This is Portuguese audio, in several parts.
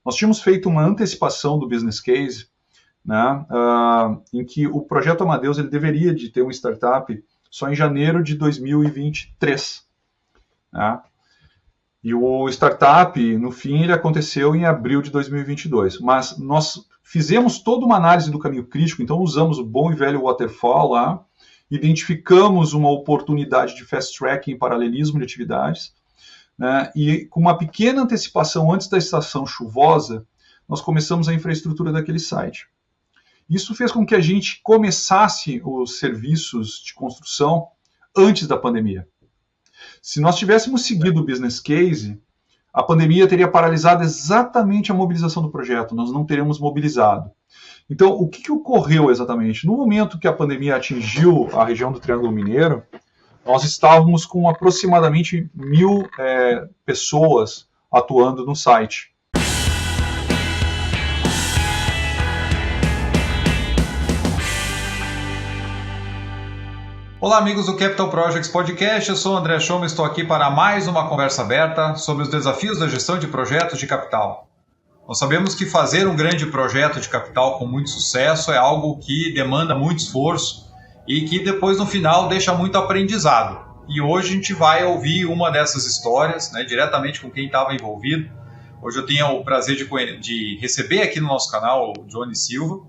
Nós tínhamos feito uma antecipação do business case, né, em que o projeto Amadeus ele deveria de ter uma startup só em janeiro de 2023. Né? E o startup, no fim, ele aconteceu em abril de 2022. Mas nós fizemos toda uma análise do caminho crítico, então usamos o bom e velho waterfall lá, identificamos uma oportunidade de fast track em paralelismo de atividades, né, e com uma pequena antecipação antes da estação chuvosa, nós começamos a infraestrutura daquele site. Isso fez com que a gente começasse os serviços de construção antes da pandemia. Se nós tivéssemos seguido o business case, a pandemia teria paralisado exatamente a mobilização do projeto, nós não teríamos mobilizado. Então, o que ocorreu exatamente? No momento que a pandemia atingiu a região do Triângulo Mineiro, nós estávamos com aproximadamente 1.000 pessoas atuando no site. Olá, amigos do Capital Projects Podcast, eu sou o André Schoma e estou aqui para mais uma conversa aberta sobre os desafios da gestão de projetos de capital. Nós sabemos que fazer um grande projeto de capital com muito sucesso é algo que demanda muito esforço e que depois no final deixa muito aprendizado. E hoje a gente vai ouvir uma dessas histórias, né, diretamente com quem estava envolvido. Hoje eu tenho o prazer de receber aqui no nosso canal o Johnny Silva.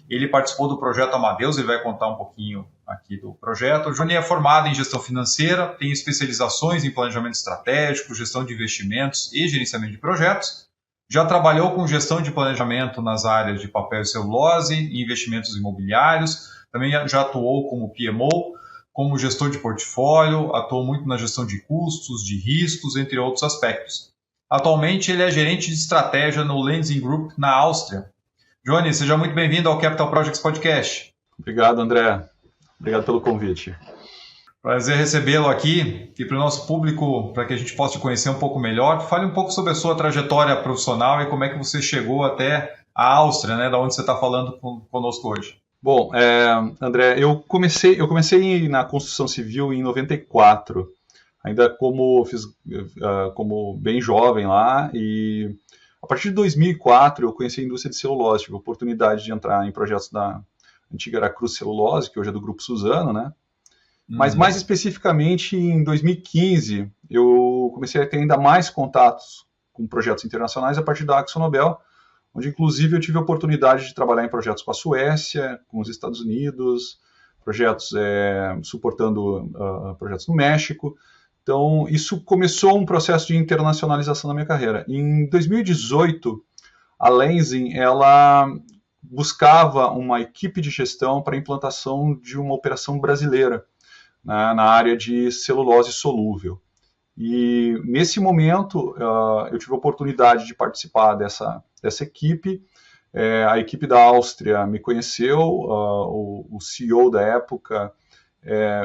Ele participou do projeto Amadeus, ele vai contar um pouquinho aqui do projeto. O Johnny é formado em gestão financeira, tem especializações em planejamento estratégico, gestão de investimentos e gerenciamento de projetos. Já trabalhou com gestão de planejamento nas áreas de papel e celulose e investimentos imobiliários. Também já atuou como PMO, como gestor de portfólio, atuou muito na gestão de custos, de riscos, entre outros aspectos. Atualmente ele é gerente de estratégia no Lenzing Group, na Áustria. Johnny, seja muito bem-vindo ao Capital Projects Podcast. Obrigado, André. Obrigado pelo convite. Prazer recebê-lo aqui e para o nosso público, para que a gente possa te conhecer um pouco melhor, fale um pouco sobre a sua trajetória profissional e como é que você chegou até a Áustria, né, da onde você está falando conosco hoje. Bom, André, eu comecei na construção civil em 94, ainda como bem jovem lá, e a partir de 2004 eu conheci a indústria de celulose, tive a oportunidade de entrar em projetos da antiga Aracruz Celulose, que hoje é do Grupo Suzano, né? Mas mais especificamente em 2015 eu comecei a ter ainda mais contatos com projetos internacionais a partir da AkzoNobel, onde inclusive eu tive a oportunidade de trabalhar em projetos com a Suécia, com os Estados Unidos, projetos suportando projetos no México. Então isso começou um processo de internacionalização da minha carreira. Em 2018, a Lenzing, ela buscava uma equipe de gestão para a implantação de uma operação brasileira, né, na área de celulose solúvel. E nesse momento eu tive a oportunidade de participar dessa equipe. A equipe da Áustria me conheceu, o CEO da época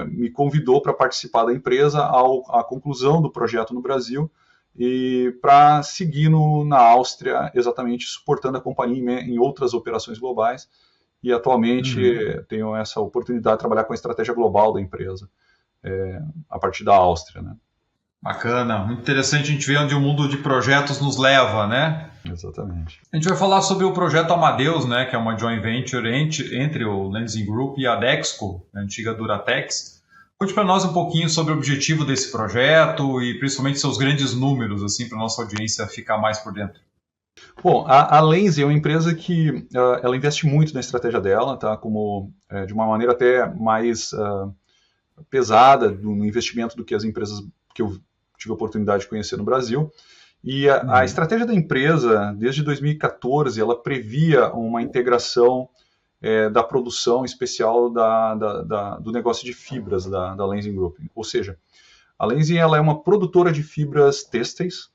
me convidou para participar da empresa à conclusão do projeto no Brasil e para seguir na Áustria, exatamente suportando a companhia em outras operações globais. E atualmente tenho essa oportunidade de trabalhar com a estratégia global da empresa, a partir da Áustria, né? Bacana, muito interessante a gente ver onde o mundo de projetos nos leva, né? Exatamente. A gente vai falar sobre o projeto Amadeus, né, que é uma joint venture entre o Lenzing Group e a Dexco, a antiga Duratex. Conte para nós um pouquinho sobre o objetivo desse projeto e principalmente seus grandes números, assim, para a nossa audiência ficar mais por dentro. Bom, a Lenzing é uma empresa que ela investe muito na estratégia dela, tá? De uma maneira até mais pesada no investimento do que as empresas que eu tive a oportunidade de conhecer no Brasil. E a estratégia da empresa, desde 2014, ela previa uma integração da produção especial do negócio de fibras da Lenzing Group. Ou seja, a Lenzing ela é uma produtora de fibras têxteis,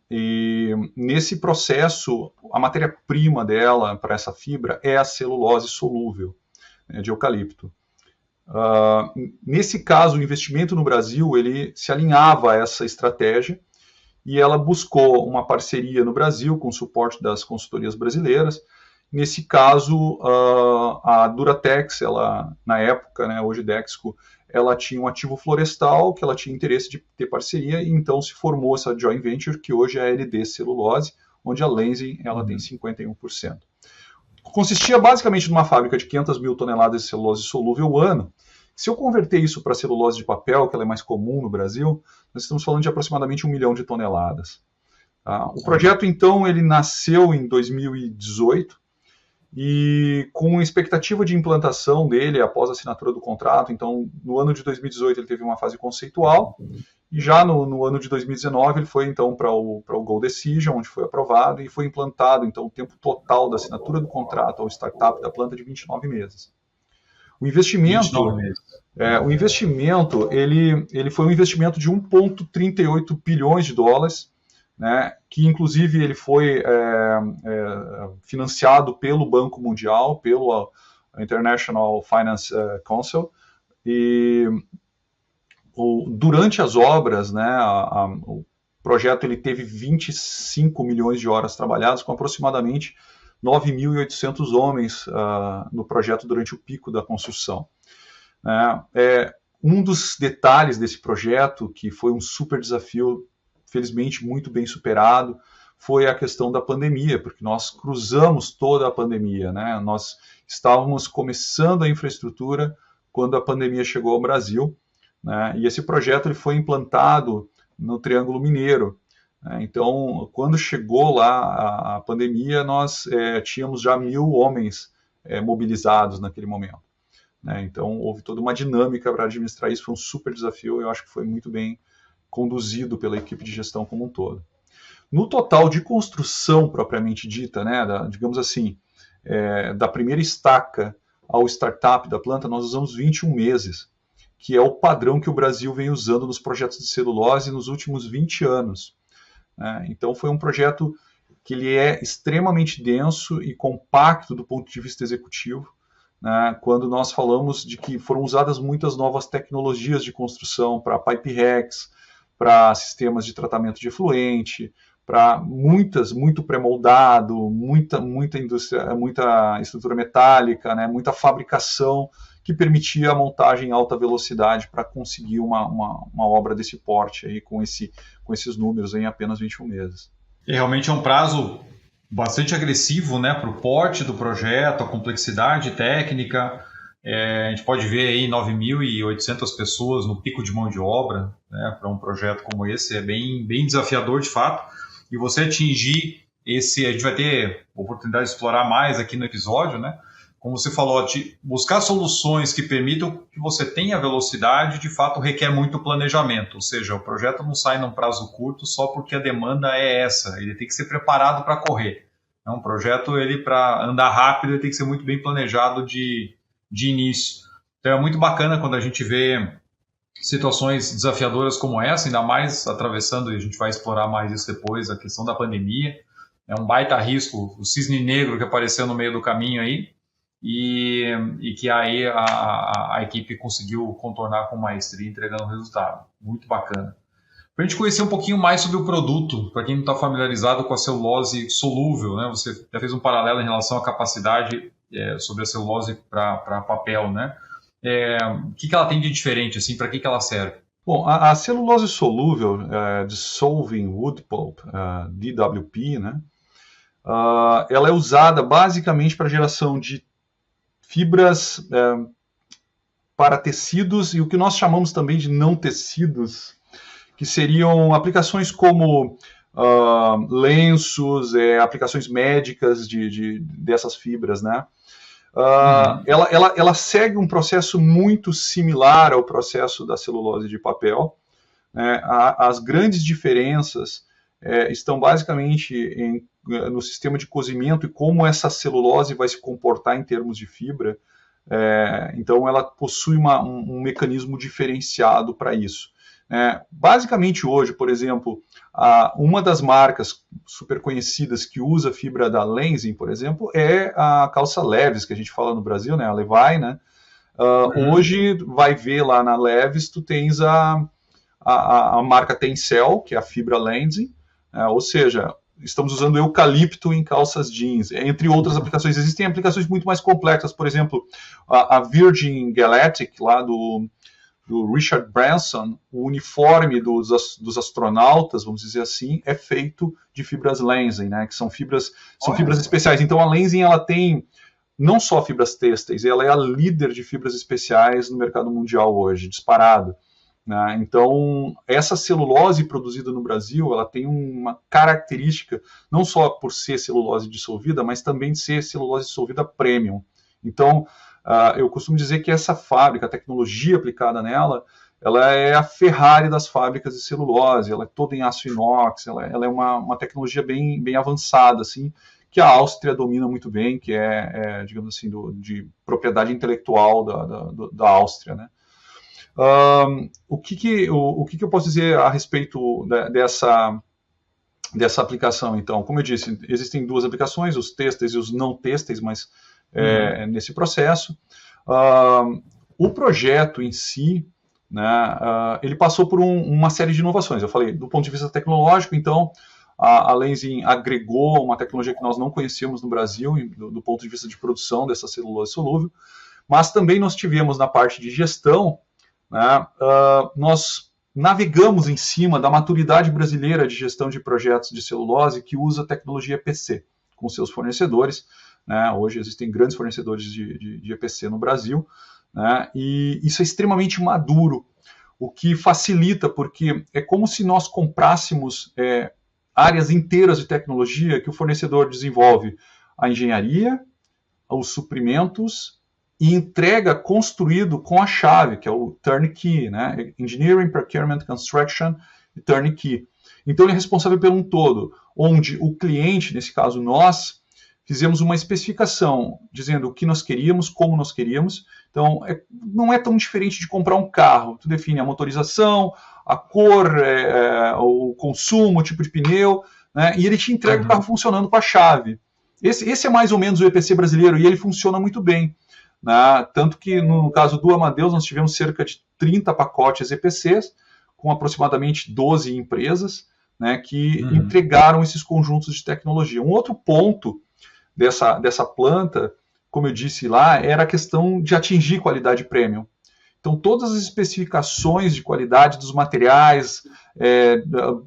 e nesse processo, a matéria-prima dela para essa fibra é a celulose solúvel, de eucalipto. Nesse caso, o investimento no Brasil ele se alinhava a essa estratégia e ela buscou uma parceria no Brasil com o suporte das consultorias brasileiras. Nesse caso, a Duratex, ela, na época, né, hoje Dexco, ela tinha um ativo florestal que ela tinha interesse de ter parceria e então se formou essa joint venture que hoje é a LD Celulose, onde a Lenzing ela tem 51%. Consistia basicamente numa fábrica de 500 mil toneladas de celulose solúvel ano. Se eu converter isso para celulose de papel, que ela é mais comum no Brasil, nós estamos falando de aproximadamente 1 milhão de toneladas. O projeto, então, ele nasceu em 2018 e com expectativa de implantação dele após a assinatura do contrato. Então, no ano de 2018 ele teve uma fase conceitual e já no ano de 2019 ele foi, então, para o Goal Decision, onde foi aprovado e foi implantado, então, o tempo total da assinatura do contrato ao startup da planta de 29 meses. O investimento, ele foi um investimento de 1,38 bilhões de dólares, né, que inclusive ele foi financiado pelo Banco Mundial, pelo International Finance Council, e durante as obras, né, o projeto ele teve 25 milhões de horas trabalhadas, com aproximadamente 9.800 homens no projeto durante o pico da construção. Um dos detalhes desse projeto, que foi um super desafio, felizmente muito bem superado, foi a questão da pandemia, porque nós cruzamos toda a pandemia, né? Nós estávamos começando a infraestrutura quando a pandemia chegou ao Brasil, né? E esse projeto ele foi implantado no Triângulo Mineiro. Então, quando chegou lá a pandemia, nós tínhamos já 1.000 homens mobilizados naquele momento. Então, houve toda uma dinâmica para administrar isso, foi um super desafio, eu acho que foi muito bem conduzido pela equipe de gestão como um todo. No total de construção propriamente dita, né, digamos assim, da primeira estaca ao startup da planta, nós usamos 21 meses, que é o padrão que o Brasil vem usando nos projetos de celulose nos últimos 20 anos. Então foi um projeto que ele é extremamente denso e compacto do ponto de vista executivo, né, quando nós falamos de que foram usadas muitas novas tecnologias de construção para pipe racks, para sistemas de tratamento de efluente, para muito pré-moldado, muita indústria, muita estrutura metálica, né, muita fabricação que permitia a montagem em alta velocidade para conseguir uma obra desse porte aí, com esses números em apenas 21 meses. E realmente é um prazo bastante agressivo, né, para o porte do projeto, a complexidade técnica. A gente pode ver aí 9.800 pessoas no pico de mão de obra, né, para um projeto como esse, é bem desafiador de fato. E você atingir a gente vai ter oportunidade de explorar mais aqui no episódio, né? Como você falou, buscar soluções que permitam que você tenha velocidade, de fato requer muito planejamento, ou seja, o projeto não sai num prazo curto só porque a demanda é essa, ele tem que ser preparado para correr. Um projeto, para andar rápido, ele tem que ser muito bem planejado de início. Então é muito bacana quando a gente vê situações desafiadoras como essa, ainda mais atravessando, e a gente vai explorar mais isso depois, a questão da pandemia. É um baita risco, o cisne negro que apareceu no meio do caminho aí, e que aí a equipe conseguiu contornar com maestria, entregando o resultado. Muito bacana. Para a gente conhecer um pouquinho mais sobre o produto, para quem não está familiarizado com a celulose solúvel, né? Você já fez um paralelo em relação à capacidade sobre a celulose para papel, né? O que ela tem de diferente, assim, para que ela serve? Bom, a celulose solúvel, Dissolving Wood Pulp, DWP, né? Ela é usada basicamente para a geração de fibras para tecidos e o que nós chamamos também de não tecidos, que seriam aplicações como lenços, aplicações médicas dessas fibras, né? Ela segue um processo muito similar ao processo da celulose de papel, né? As grandes diferenças estão basicamente no sistema de cozimento e como essa celulose vai se comportar em termos de fibra. Então ela possui um mecanismo diferenciado para isso. Basicamente hoje, por exemplo, uma das marcas super conhecidas que usa fibra da Lenzing, por exemplo, é a calça Levi's, que a gente fala no Brasil, né, a Levi, né? Hoje vai ver lá na Levi's, tu tens a marca Tencel, que é a fibra Lenzing, ou seja, estamos usando eucalipto em calças jeans, entre outras aplicações. Existem aplicações muito mais complexas, por exemplo, a Virgin Galactic, lá do do Richard Branson, o uniforme dos astronautas, vamos dizer assim, é feito de fibras Lenzing, né, que são fibras especiais. Então a Lenzing, ela tem não só fibras têxteis, ela é a líder de fibras especiais no mercado mundial hoje, disparado. Né? Então, essa celulose produzida no Brasil, ela tem uma característica, não só por ser celulose dissolvida, mas também de ser celulose dissolvida premium. Então, eu costumo dizer que essa fábrica, a tecnologia aplicada nela, ela é a Ferrari das fábricas de celulose, ela é toda em aço inox, ela é uma tecnologia bem avançada, assim, que a Áustria domina muito bem, que digamos assim, de propriedade intelectual da Áustria, né? O que eu posso dizer a respeito dessa aplicação, então? Como eu disse, existem duas aplicações, os têxteis e os não têxteis, mas nesse processo. O projeto em si, né, ele passou por uma série de inovações. Eu falei, do ponto de vista tecnológico, então, a Lenzing agregou uma tecnologia que nós não conhecíamos no Brasil, do ponto de vista de produção dessa celulose solúvel, mas também nós tivemos na parte de gestão, né, nós navegamos em cima da maturidade brasileira de gestão de projetos de celulose que usa a tecnologia EPC com seus fornecedores. Né, hoje existem grandes fornecedores de EPC no Brasil, né, e isso é extremamente maduro, o que facilita, porque é como se nós comprássemos áreas inteiras de tecnologia que o fornecedor desenvolve a engenharia, os suprimentos e entrega construído com a chave, que é o turnkey, né? Engineering, Procurement, Construction e turnkey. Então ele é responsável por um todo, onde o cliente, nesse caso nós, fizemos uma especificação dizendo o que nós queríamos, como nós queríamos. Então não é tão diferente de comprar um carro. Tu define a motorização, a cor, o consumo, o tipo de pneu, né? E ele te entrega o carro funcionando com a chave. Esse é mais ou menos o EPC brasileiro, e ele funciona muito bem. Né? Tanto que no caso do Amadeus nós tivemos cerca de 30 pacotes EPCs, com aproximadamente 12 empresas, né, que entregaram esses conjuntos de tecnologia. Um outro ponto dessa planta, como eu disse lá, era a questão de atingir qualidade premium. Então, todas as especificações de qualidade dos materiais,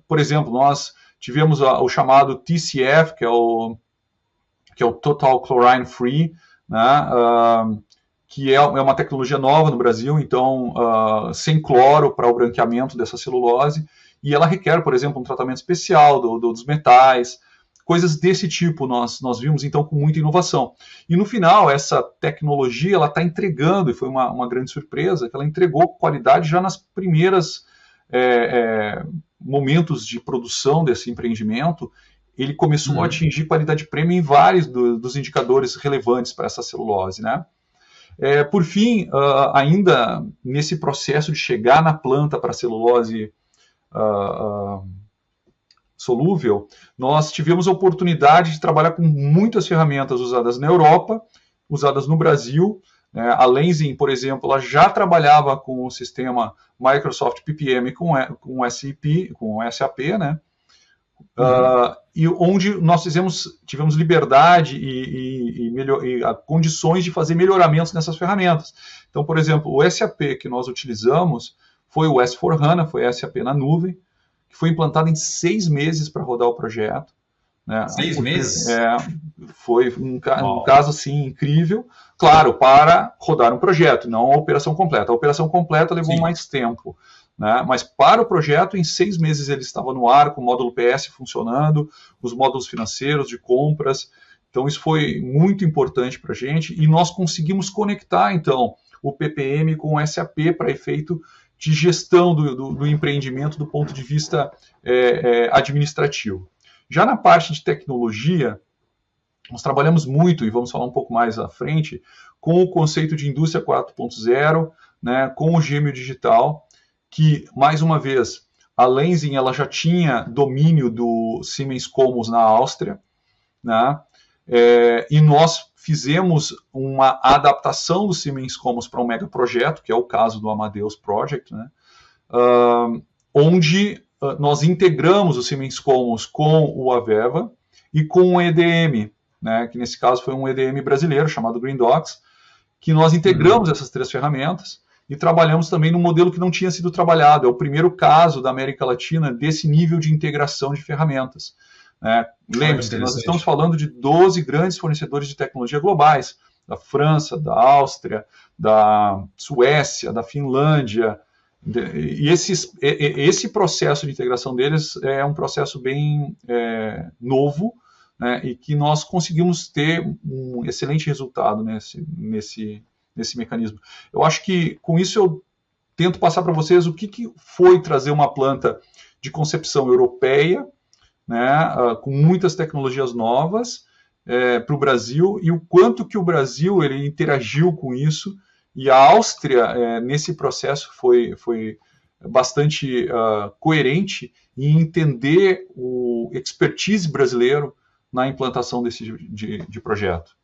por exemplo, nós tivemos o chamado TCF, que é o Total Chlorine Free, né, que é uma tecnologia nova no Brasil, então, sem cloro para o branqueamento dessa celulose, e ela requer, por exemplo, um tratamento especial dos metais, coisas desse tipo nós vimos, então, com muita inovação. E no final, essa tecnologia ela está entregando, e foi uma grande surpresa, que ela entregou qualidade já nas primeiras momentos de produção desse empreendimento. Ele começou a atingir qualidade premium em vários dos indicadores relevantes para essa celulose, né? Por fim, ainda nesse processo de chegar na planta para a celulose solúvel, nós tivemos a oportunidade de trabalhar com muitas ferramentas usadas na Europa, usadas no Brasil. A Lenzing, por exemplo, ela já trabalhava com o sistema Microsoft PPM com SAP, né? E onde nós tivemos liberdade e condições de fazer melhoramentos nessas ferramentas. Então, por exemplo, o SAP que nós utilizamos foi o S4HANA, foi o SAP na nuvem, que foi implantado em 6 meses para rodar o projeto. Né? 6 meses? Foi um caso assim, incrível, claro, para rodar um projeto, não a operação completa. A operação completa levou mais tempo. Né? Mas para o projeto, em 6 meses ele estava no ar, com o módulo PS funcionando, os módulos financeiros de compras. Então isso foi muito importante para a gente, e nós conseguimos conectar, então, o PPM com o SAP para efeito de gestão do empreendimento do ponto de vista administrativo. Já na parte de tecnologia, nós trabalhamos muito, e vamos falar um pouco mais à frente, com o conceito de indústria 4.0, né, com o gêmeo digital, que, mais uma vez, a Lenzing ela já tinha domínio do Siemens Comos na Áustria, né, e nós fizemos uma adaptação do Siemens Comos para um megaprojeto, que é o caso do Amadeus Project, né, onde nós integramos o Siemens Comos com o Aveva e com o EDM, né, que nesse caso foi um EDM brasileiro chamado Green Docs, que nós integramos essas 3 ferramentas, e trabalhamos também num modelo que não tinha sido trabalhado. É o primeiro caso da América Latina desse nível de integração de ferramentas. Lembre-se, nós estamos falando de 12 grandes fornecedores de tecnologia globais, da França, da Áustria, da Suécia, da Finlândia, e esse processo de integração deles é um processo bem novo, né, e que nós conseguimos ter um excelente resultado nesse mecanismo. Eu acho que com isso eu tento passar para vocês o que foi trazer uma planta de concepção europeia, né, com muitas tecnologias novas para o Brasil, e o quanto que o Brasil ele interagiu com isso, e a Áustria nesse processo foi bastante coerente em entender o expertise brasileiro na implantação desse de projeto.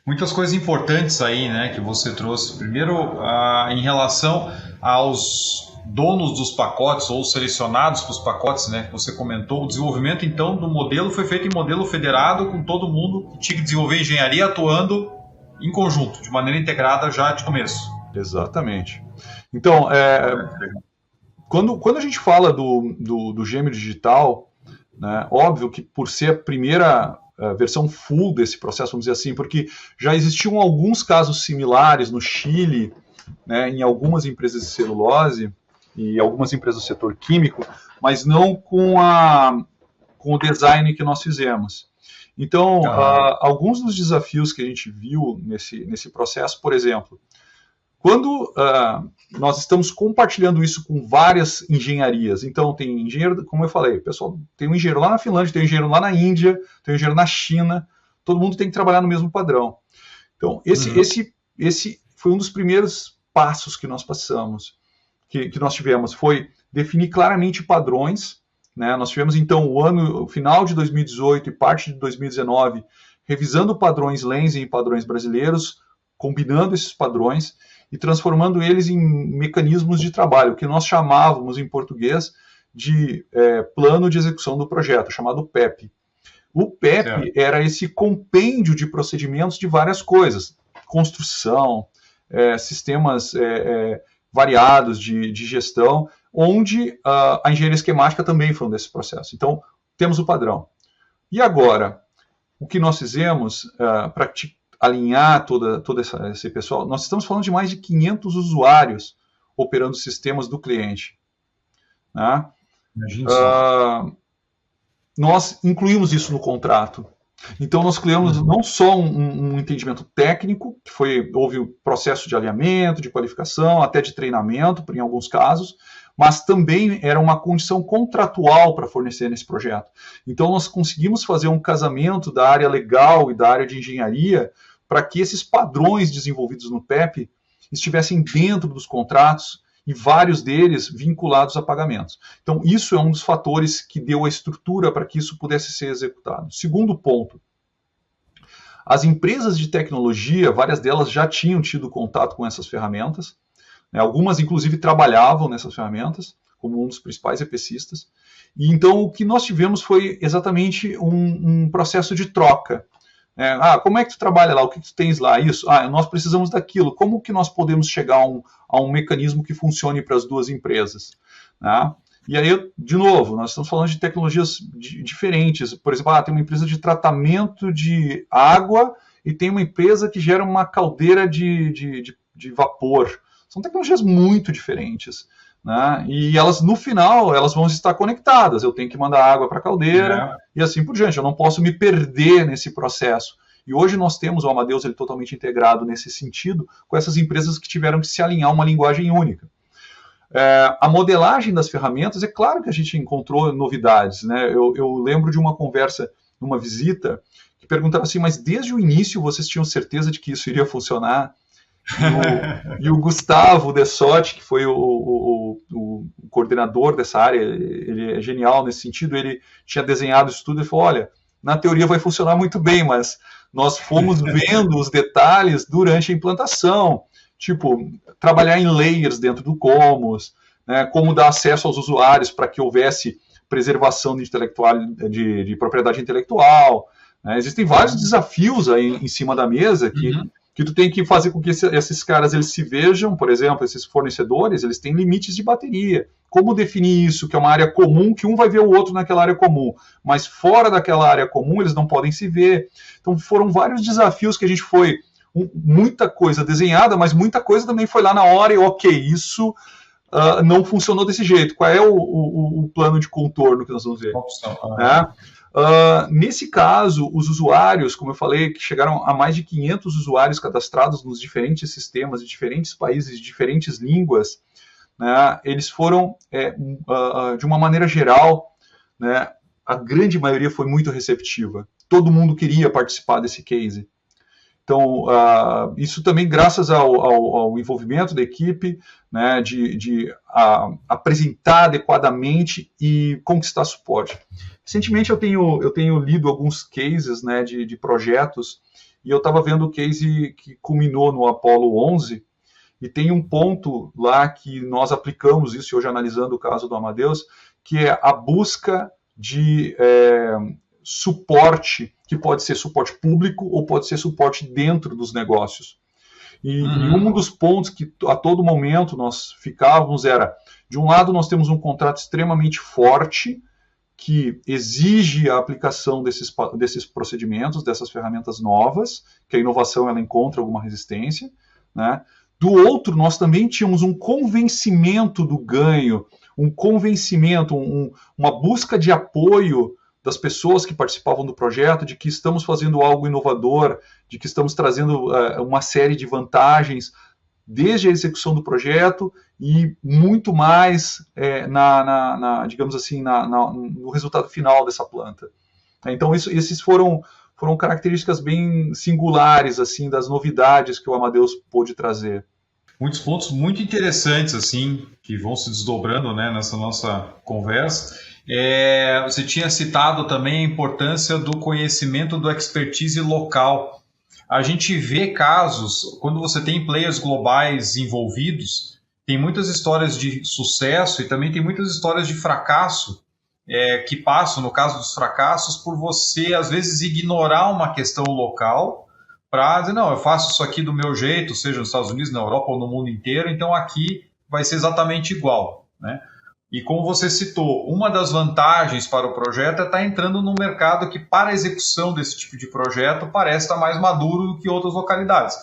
Muitas coisas importantes aí, né, que você trouxe. Primeiro, em relação aos donos dos pacotes ou selecionados para os pacotes, né, que você comentou, o desenvolvimento então do modelo foi feito em modelo federado, com todo mundo que tinha que desenvolver engenharia atuando em conjunto, de maneira integrada já de começo. Exatamente. Então, quando a gente fala do gêmeo digital, né, óbvio que por ser a primeira versão full desse processo, vamos dizer assim, porque já existiam alguns casos similares no Chile, né, em algumas empresas de celulose e algumas empresas do setor químico, mas não com o design que nós fizemos. Então, alguns dos desafios que a gente viu nesse processo, por exemplo, quando nós estamos compartilhando isso com várias engenharias, então tem engenheiro, como eu falei, pessoal, tem um engenheiro lá na Finlândia, tem um engenheiro lá na Índia, tem um engenheiro na China, todo mundo tem que trabalhar no mesmo padrão. Então, esse foi um dos primeiros passos que nós passamos, que nós tivemos, foi definir claramente padrões, né? Nós tivemos, então, o final de 2018 e parte de 2019, revisando padrões Lenz e padrões brasileiros, combinando esses padrões e transformando eles em mecanismos de trabalho, que nós chamávamos em português de plano de execução do projeto, chamado PEP. O PEP era esse compêndio de procedimentos de várias coisas, construção, sistemas variados de gestão, onde a engenharia esquemática também foi um desses processos. Então, temos o padrão. E agora, o que nós fizemos para alinhar todo esse pessoal, nós estamos falando de mais de 500 usuários operando sistemas do cliente. Né? Nós incluímos isso no contrato. Então, nós criamos não só um entendimento técnico, que houve o processo de alinhamento, de qualificação, até de treinamento, em alguns casos, mas também era uma condição contratual para fornecer nesse projeto. Então, nós conseguimos fazer um casamento da área legal e da área de engenharia para que esses padrões desenvolvidos no PEP estivessem dentro dos contratos e vários deles vinculados a pagamentos. Então, isso é um dos fatores que deu a estrutura para que isso pudesse ser executado. Segundo ponto, as empresas de tecnologia, várias delas já tinham tido contato com essas ferramentas, né, algumas, inclusive, trabalhavam nessas ferramentas, como um dos principais EPCistas, e então o que nós tivemos foi exatamente um processo de troca. Como é que tu trabalha lá? O que tu tens lá? Isso? Nós precisamos daquilo. Como que nós podemos chegar a um mecanismo que funcione para as duas empresas? Né? E aí, de novo, nós estamos falando de tecnologias diferentes. Por exemplo, tem uma empresa de tratamento de água e tem uma empresa que gera uma caldeira de vapor. São tecnologias muito diferentes. Né? E elas, no final, elas vão estar conectadas. Eu tenho que mandar água para a caldeira e assim por diante. Eu não posso me perder nesse processo. E hoje nós temos o Amadeus ele totalmente integrado nesse sentido com essas empresas que tiveram que se alinhar a uma linguagem única. A modelagem das ferramentas, é claro que a gente encontrou novidades. Né? Eu lembro de uma conversa, numa visita, que perguntava assim, mas desde o início vocês tinham certeza de que isso iria funcionar? E o Gustavo Dessotti, que foi o coordenador dessa área, ele é genial nesse sentido, ele tinha desenhado isso tudo e falou, olha, na teoria vai funcionar muito bem, mas nós fomos vendo os detalhes durante a implantação, tipo, trabalhar em layers dentro do Comos, né, como dar acesso aos usuários para que houvesse preservação de propriedade intelectual. Né, existem vários desafios aí em cima da mesa que que tu tem que fazer com que esses caras eles se vejam, por exemplo, esses fornecedores, eles têm limites de bateria. Como definir isso, que é uma área comum, que um vai ver o outro naquela área comum, mas fora daquela área comum eles não podem se ver. Então foram vários desafios que a gente foi, muita coisa desenhada, mas muita coisa também foi lá na hora e ok, isso não funcionou desse jeito. Qual é o plano de contorno que nós vamos ver? Nesse caso, os usuários, como eu falei, que chegaram a mais de 500 usuários cadastrados nos diferentes sistemas de diferentes países, de diferentes línguas, né, eles foram, de uma maneira geral, né, a grande maioria foi muito receptiva. Todo mundo queria participar desse case. Então, isso também graças ao envolvimento da equipe, né, de apresentar adequadamente e conquistar suporte. Recentemente eu tenho lido alguns cases, né, de projetos, e eu estava vendo o case que culminou no Apollo 11, e tem um ponto lá que nós aplicamos isso, hoje analisando o caso do Amadeus, que é a busca de suporte, que pode ser suporte público ou pode ser suporte dentro dos negócios. E um dos pontos que a todo momento nós ficávamos era, de um lado nós temos um contrato extremamente forte, que exige a aplicação desses procedimentos, dessas ferramentas novas, que a inovação ela encontra alguma resistência, né? Do outro, nós também tínhamos um convencimento do ganho, um convencimento, uma busca de apoio das pessoas que participavam do projeto, de que estamos fazendo algo inovador, de que estamos trazendo uma série de vantagens, desde a execução do projeto e muito mais, digamos assim, no resultado final dessa planta. Então, esses foram características bem singulares, assim, das novidades que o Amadeus pôde trazer. Muitos pontos muito interessantes, assim, que vão se desdobrando, né, nessa nossa conversa. Você tinha citado também a importância do conhecimento do expertise local. A gente vê casos, quando você tem players globais envolvidos, tem muitas histórias de sucesso e também tem muitas histórias de fracasso, que passam, no caso dos fracassos, por você, às vezes, ignorar uma questão local para dizer, não, eu faço isso aqui do meu jeito, seja nos Estados Unidos, na Europa ou no mundo inteiro, então aqui vai ser exatamente igual, né? E como você citou, uma das vantagens para o projeto é estar entrando num mercado que, para a execução desse tipo de projeto, parece estar mais maduro do que outras localidades.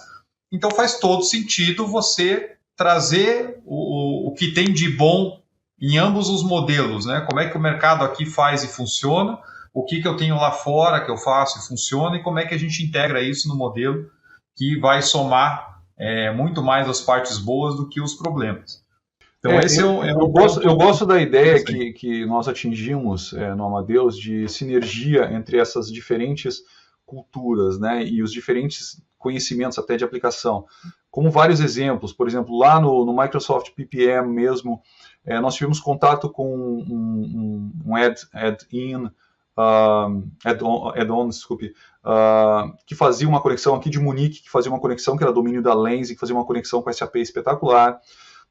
Então faz todo sentido você trazer o que tem de bom em ambos os modelos, né? Como é que o mercado aqui faz e funciona, o que eu tenho lá fora que eu faço e funciona, e como é que a gente integra isso no modelo que vai somar muito mais as partes boas do que os problemas. Então, eu gosto da ideia que nós atingimos no Amadeus de sinergia entre essas diferentes culturas, né, e os diferentes conhecimentos até de aplicação. Como vários exemplos, por exemplo, lá no Microsoft PPM mesmo, nós tivemos contato com um add-on, desculpe, que fazia uma conexão aqui de Munique, que fazia uma conexão que era domínio da Lenz, que fazia uma conexão com SAP espetacular.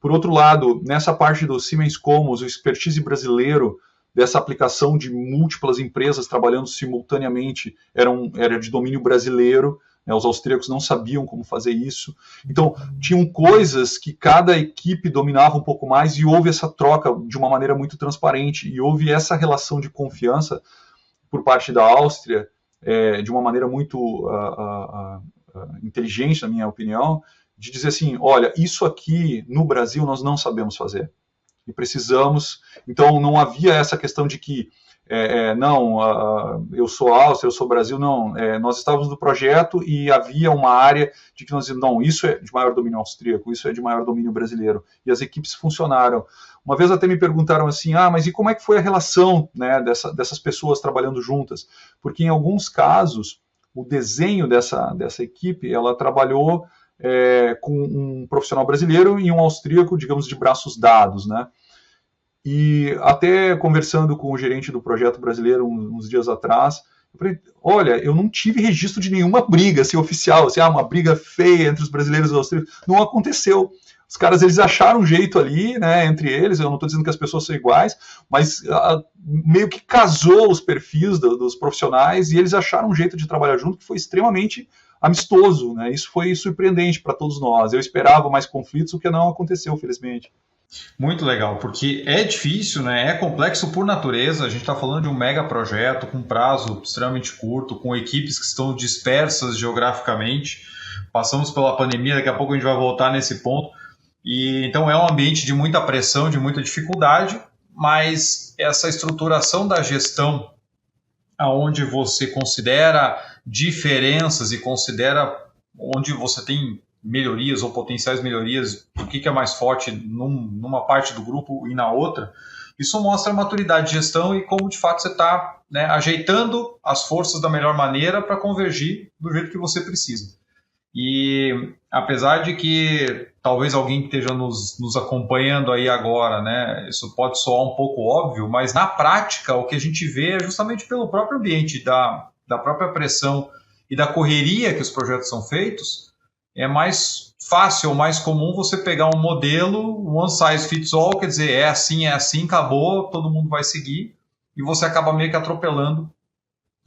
Por outro lado, nessa parte do Siemens Comos, o expertise brasileiro dessa aplicação de múltiplas empresas trabalhando simultaneamente era de domínio brasileiro, né? Os austríacos não sabiam como fazer isso. Então, tinham coisas que cada equipe dominava um pouco mais e houve essa troca de uma maneira muito transparente e houve essa relação de confiança por parte da Áustria, de uma maneira muito inteligente, na minha opinião, de dizer assim, olha, isso aqui no Brasil nós não sabemos fazer e precisamos. Então não havia essa questão de que eu sou Áustria, eu sou Brasil, não, nós estávamos no projeto e havia uma área de que nós dizíamos, não, isso é de maior domínio austríaco, isso é de maior domínio brasileiro, e as equipes funcionaram. Uma vez até me perguntaram assim, mas e como é que foi a relação, né, dessas pessoas trabalhando juntas? Porque em alguns casos, o desenho dessa equipe, ela trabalhou com um profissional brasileiro e um austríaco, digamos, de braços dados, né? E até conversando com o gerente do projeto brasileiro uns dias atrás, eu falei, olha, eu não tive registro de nenhuma briga assim, oficial, assim, uma briga feia entre os brasileiros e os austríacos. Não aconteceu. Os caras, eles acharam um jeito ali, né, entre eles, eu não estou dizendo que as pessoas são iguais, mas meio que casou os perfis dos profissionais e eles acharam um jeito de trabalhar junto que foi extremamente amistoso, né? Isso foi surpreendente para todos nós. Eu esperava mais conflitos, o que não aconteceu, felizmente. Muito legal, porque é difícil, né? É complexo por natureza. A gente está falando de um mega projeto com prazo extremamente curto, com equipes que estão dispersas geograficamente. Passamos pela pandemia, daqui a pouco a gente vai voltar nesse ponto. E então é um ambiente de muita pressão, de muita dificuldade, mas essa estruturação da gestão, aonde você considera diferenças e considera onde você tem melhorias ou potenciais melhorias, o que é mais forte numa parte do grupo e na outra, isso mostra a maturidade de gestão e como de fato você está, né, ajeitando as forças da melhor maneira para convergir do jeito que você precisa. E apesar de que talvez alguém que esteja nos acompanhando aí agora, né, isso pode soar um pouco óbvio, mas na prática o que a gente vê é justamente pelo próprio ambiente, da própria pressão e da correria que os projetos são feitos, é mais fácil ou mais comum você pegar um modelo, one size fits all, quer dizer, é assim, acabou, todo mundo vai seguir, e você acaba meio que atropelando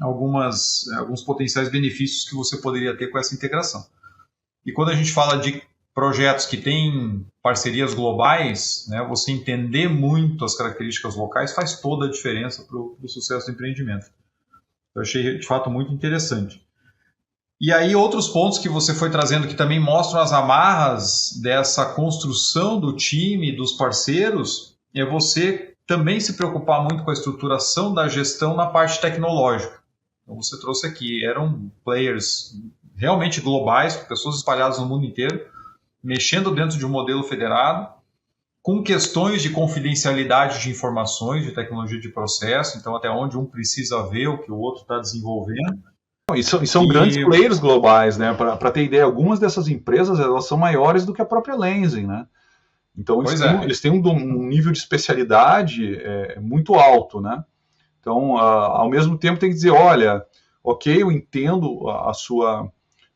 alguns potenciais benefícios que você poderia ter com essa integração. E quando a gente fala de projetos que têm parcerias globais, né, você entender muito as características locais faz toda a diferença para o sucesso do empreendimento. Eu achei, de fato, muito interessante. E aí, outros pontos que você foi trazendo que também mostram as amarras dessa construção do time, dos parceiros, é você também se preocupar muito com a estruturação da gestão na parte tecnológica. Então, você trouxe aqui, eram players realmente globais, pessoas espalhadas no mundo inteiro, mexendo dentro de um modelo federado, com questões de confidencialidade de informações, de tecnologia de processo, então até onde um precisa ver o que o outro está desenvolvendo. E são grandes players globais, né? Para ter ideia, algumas dessas empresas elas são maiores do que a própria Lenzing, né? Então eles têm um nível de especialidade muito alto, né? Então, ao mesmo tempo tem que dizer, olha, ok, eu entendo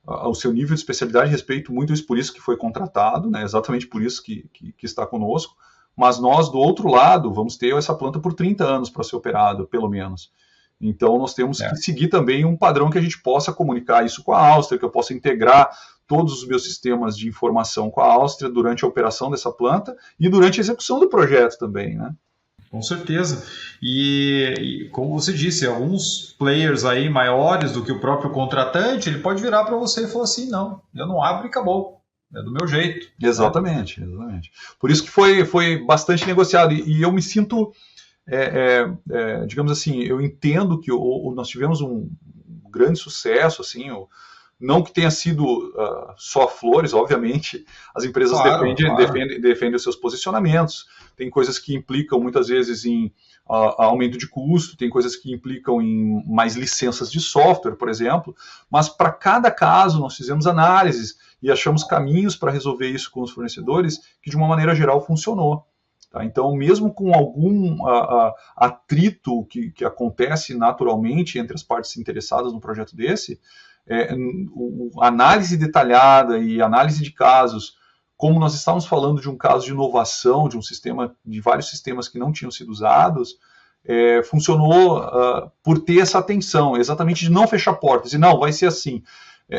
o seu nível de especialidade, respeito muito isso, por isso que foi contratado, né? Exatamente por isso que está conosco, mas nós, do outro lado, vamos ter essa planta por 30 anos para ser operada, pelo menos. Então, nós temos que seguir também um padrão que a gente possa comunicar isso com a Áustria, que eu possa integrar todos os meus sistemas de informação com a Áustria durante a operação dessa planta e durante a execução do projeto também, né? Com certeza. E como você disse, alguns players aí maiores do que o próprio contratante, ele pode virar para você e falar assim, não, eu não abro e acabou. É do meu jeito. Exatamente, exatamente. Por isso que foi bastante negociado. E eu me sinto, digamos assim, eu entendo que nós tivemos um grande sucesso, assim, não que tenha sido só flores, obviamente, as empresas defendem os seus posicionamentos, tem coisas que implicam muitas vezes em aumento de custo, tem coisas que implicam em mais licenças de software, por exemplo, mas para cada caso nós fizemos análises e achamos caminhos para resolver isso com os fornecedores que de uma maneira geral funcionou. Tá? Então, mesmo com algum atrito que acontece naturalmente entre as partes interessadas no projeto desse, análise detalhada e análise de casos, como nós estávamos falando de um caso de inovação, de um sistema, de vários sistemas que não tinham sido usados, funcionou por ter essa atenção, exatamente de não fechar portas, e não, vai ser assim.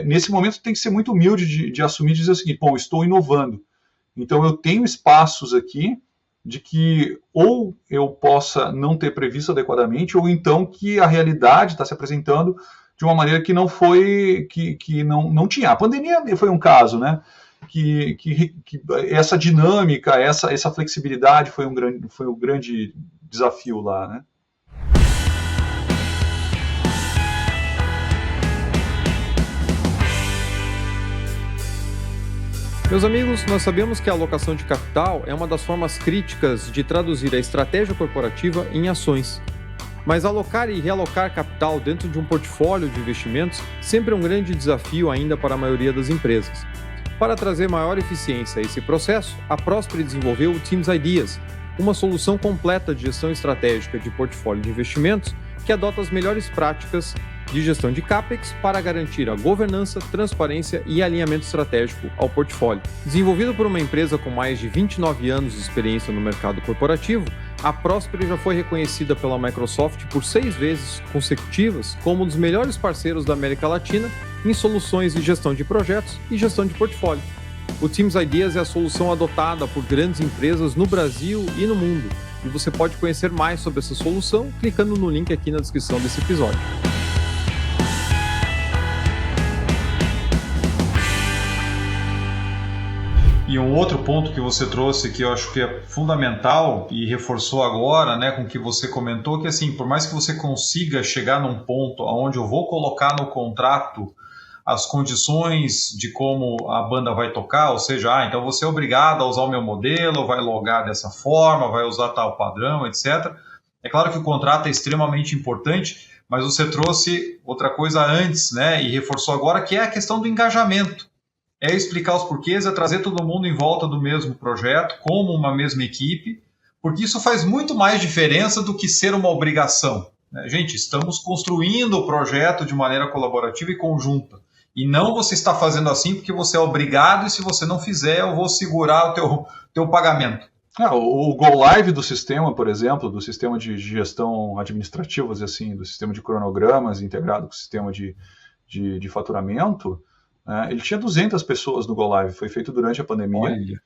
Nesse momento tem que ser muito humilde de assumir e dizer o seguinte, bom, estou inovando, então eu tenho espaços aqui de que ou eu possa não ter previsto adequadamente, ou então que a realidade está se apresentando de uma maneira que não foi, que não tinha. A pandemia foi um caso, né? Que essa dinâmica, essa flexibilidade foi um grande desafio lá, né? Meus amigos, nós sabemos que a alocação de capital é uma das formas críticas de traduzir a estratégia corporativa em ações. Mas alocar e realocar capital dentro de um portfólio de investimentos sempre é um grande desafio ainda para a maioria das empresas. Para trazer maior eficiência a esse processo, a Prosper desenvolveu o Teams Ideas, uma solução completa de gestão estratégica de portfólio de investimentos que adota as melhores práticas de gestão de CAPEX para garantir a governança, transparência e alinhamento estratégico ao portfólio. Desenvolvido por uma empresa com mais de 29 anos de experiência no mercado corporativo, a Prosper já foi reconhecida pela Microsoft por 6 vezes consecutivas como um dos melhores parceiros da América Latina em soluções de gestão de projetos e gestão de portfólio. O Teams Ideas é a solução adotada por grandes empresas no Brasil e no mundo. E você pode conhecer mais sobre essa solução clicando no link aqui na descrição desse episódio. E um outro ponto que você trouxe que eu acho que é fundamental e reforçou agora, né, com o que você comentou, que assim, por mais que você consiga chegar num ponto onde eu vou colocar no contrato as condições de como a banda vai tocar, ou seja, então você é obrigado a usar o meu modelo, vai logar dessa forma, vai usar tal padrão, etc. É claro que o contrato é extremamente importante, mas você trouxe outra coisa antes, né, e reforçou agora, que é a questão do engajamento. É explicar os porquês, é trazer todo mundo em volta do mesmo projeto, como uma mesma equipe, porque isso faz muito mais diferença do que ser uma obrigação. Gente, estamos construindo o projeto de maneira colaborativa e conjunta. E não você está fazendo assim porque você é obrigado e se você não fizer eu vou segurar o teu pagamento. O Go Live do sistema, por exemplo, do sistema de gestão administrativa, assim, do sistema de cronogramas integrado com o sistema de faturamento, ele tinha 200 pessoas no Go Live, foi feito durante a pandemia.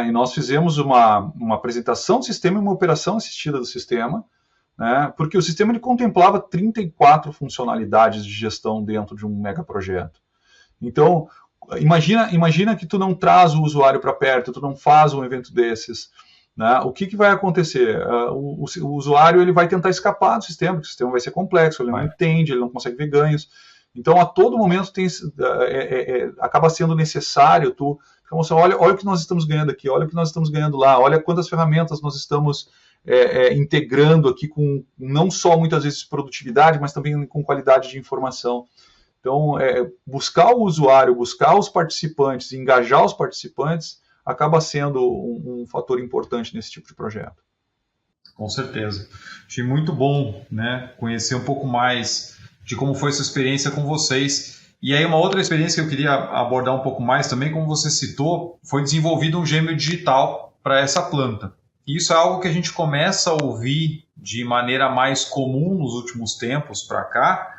E nós fizemos uma apresentação do sistema e uma operação assistida do sistema, porque o sistema ele contemplava 34 funcionalidades de gestão dentro de um megaprojeto. Então, imagina que tu não traz o usuário para perto, tu não faz um evento desses. O que vai acontecer? O usuário ele vai tentar escapar do sistema, porque o sistema vai ser complexo, ele não entende, ele não consegue ver ganhos. Então, a todo momento acaba sendo necessário tu mostrar, olha o que nós estamos ganhando aqui, olha o que nós estamos ganhando lá, olha quantas ferramentas nós estamos integrando aqui com não só muitas vezes produtividade, mas também com qualidade de informação. Então, buscar o usuário, buscar os participantes, engajar os participantes, acaba sendo um fator importante nesse tipo de projeto. Com certeza. Achei muito bom, né, conhecer um pouco mais de como foi essa experiência com vocês. E aí uma outra experiência que eu queria abordar um pouco mais também, como você citou, foi desenvolvido um gêmeo digital para essa planta. E isso é algo que a gente começa a ouvir de maneira mais comum nos últimos tempos para cá,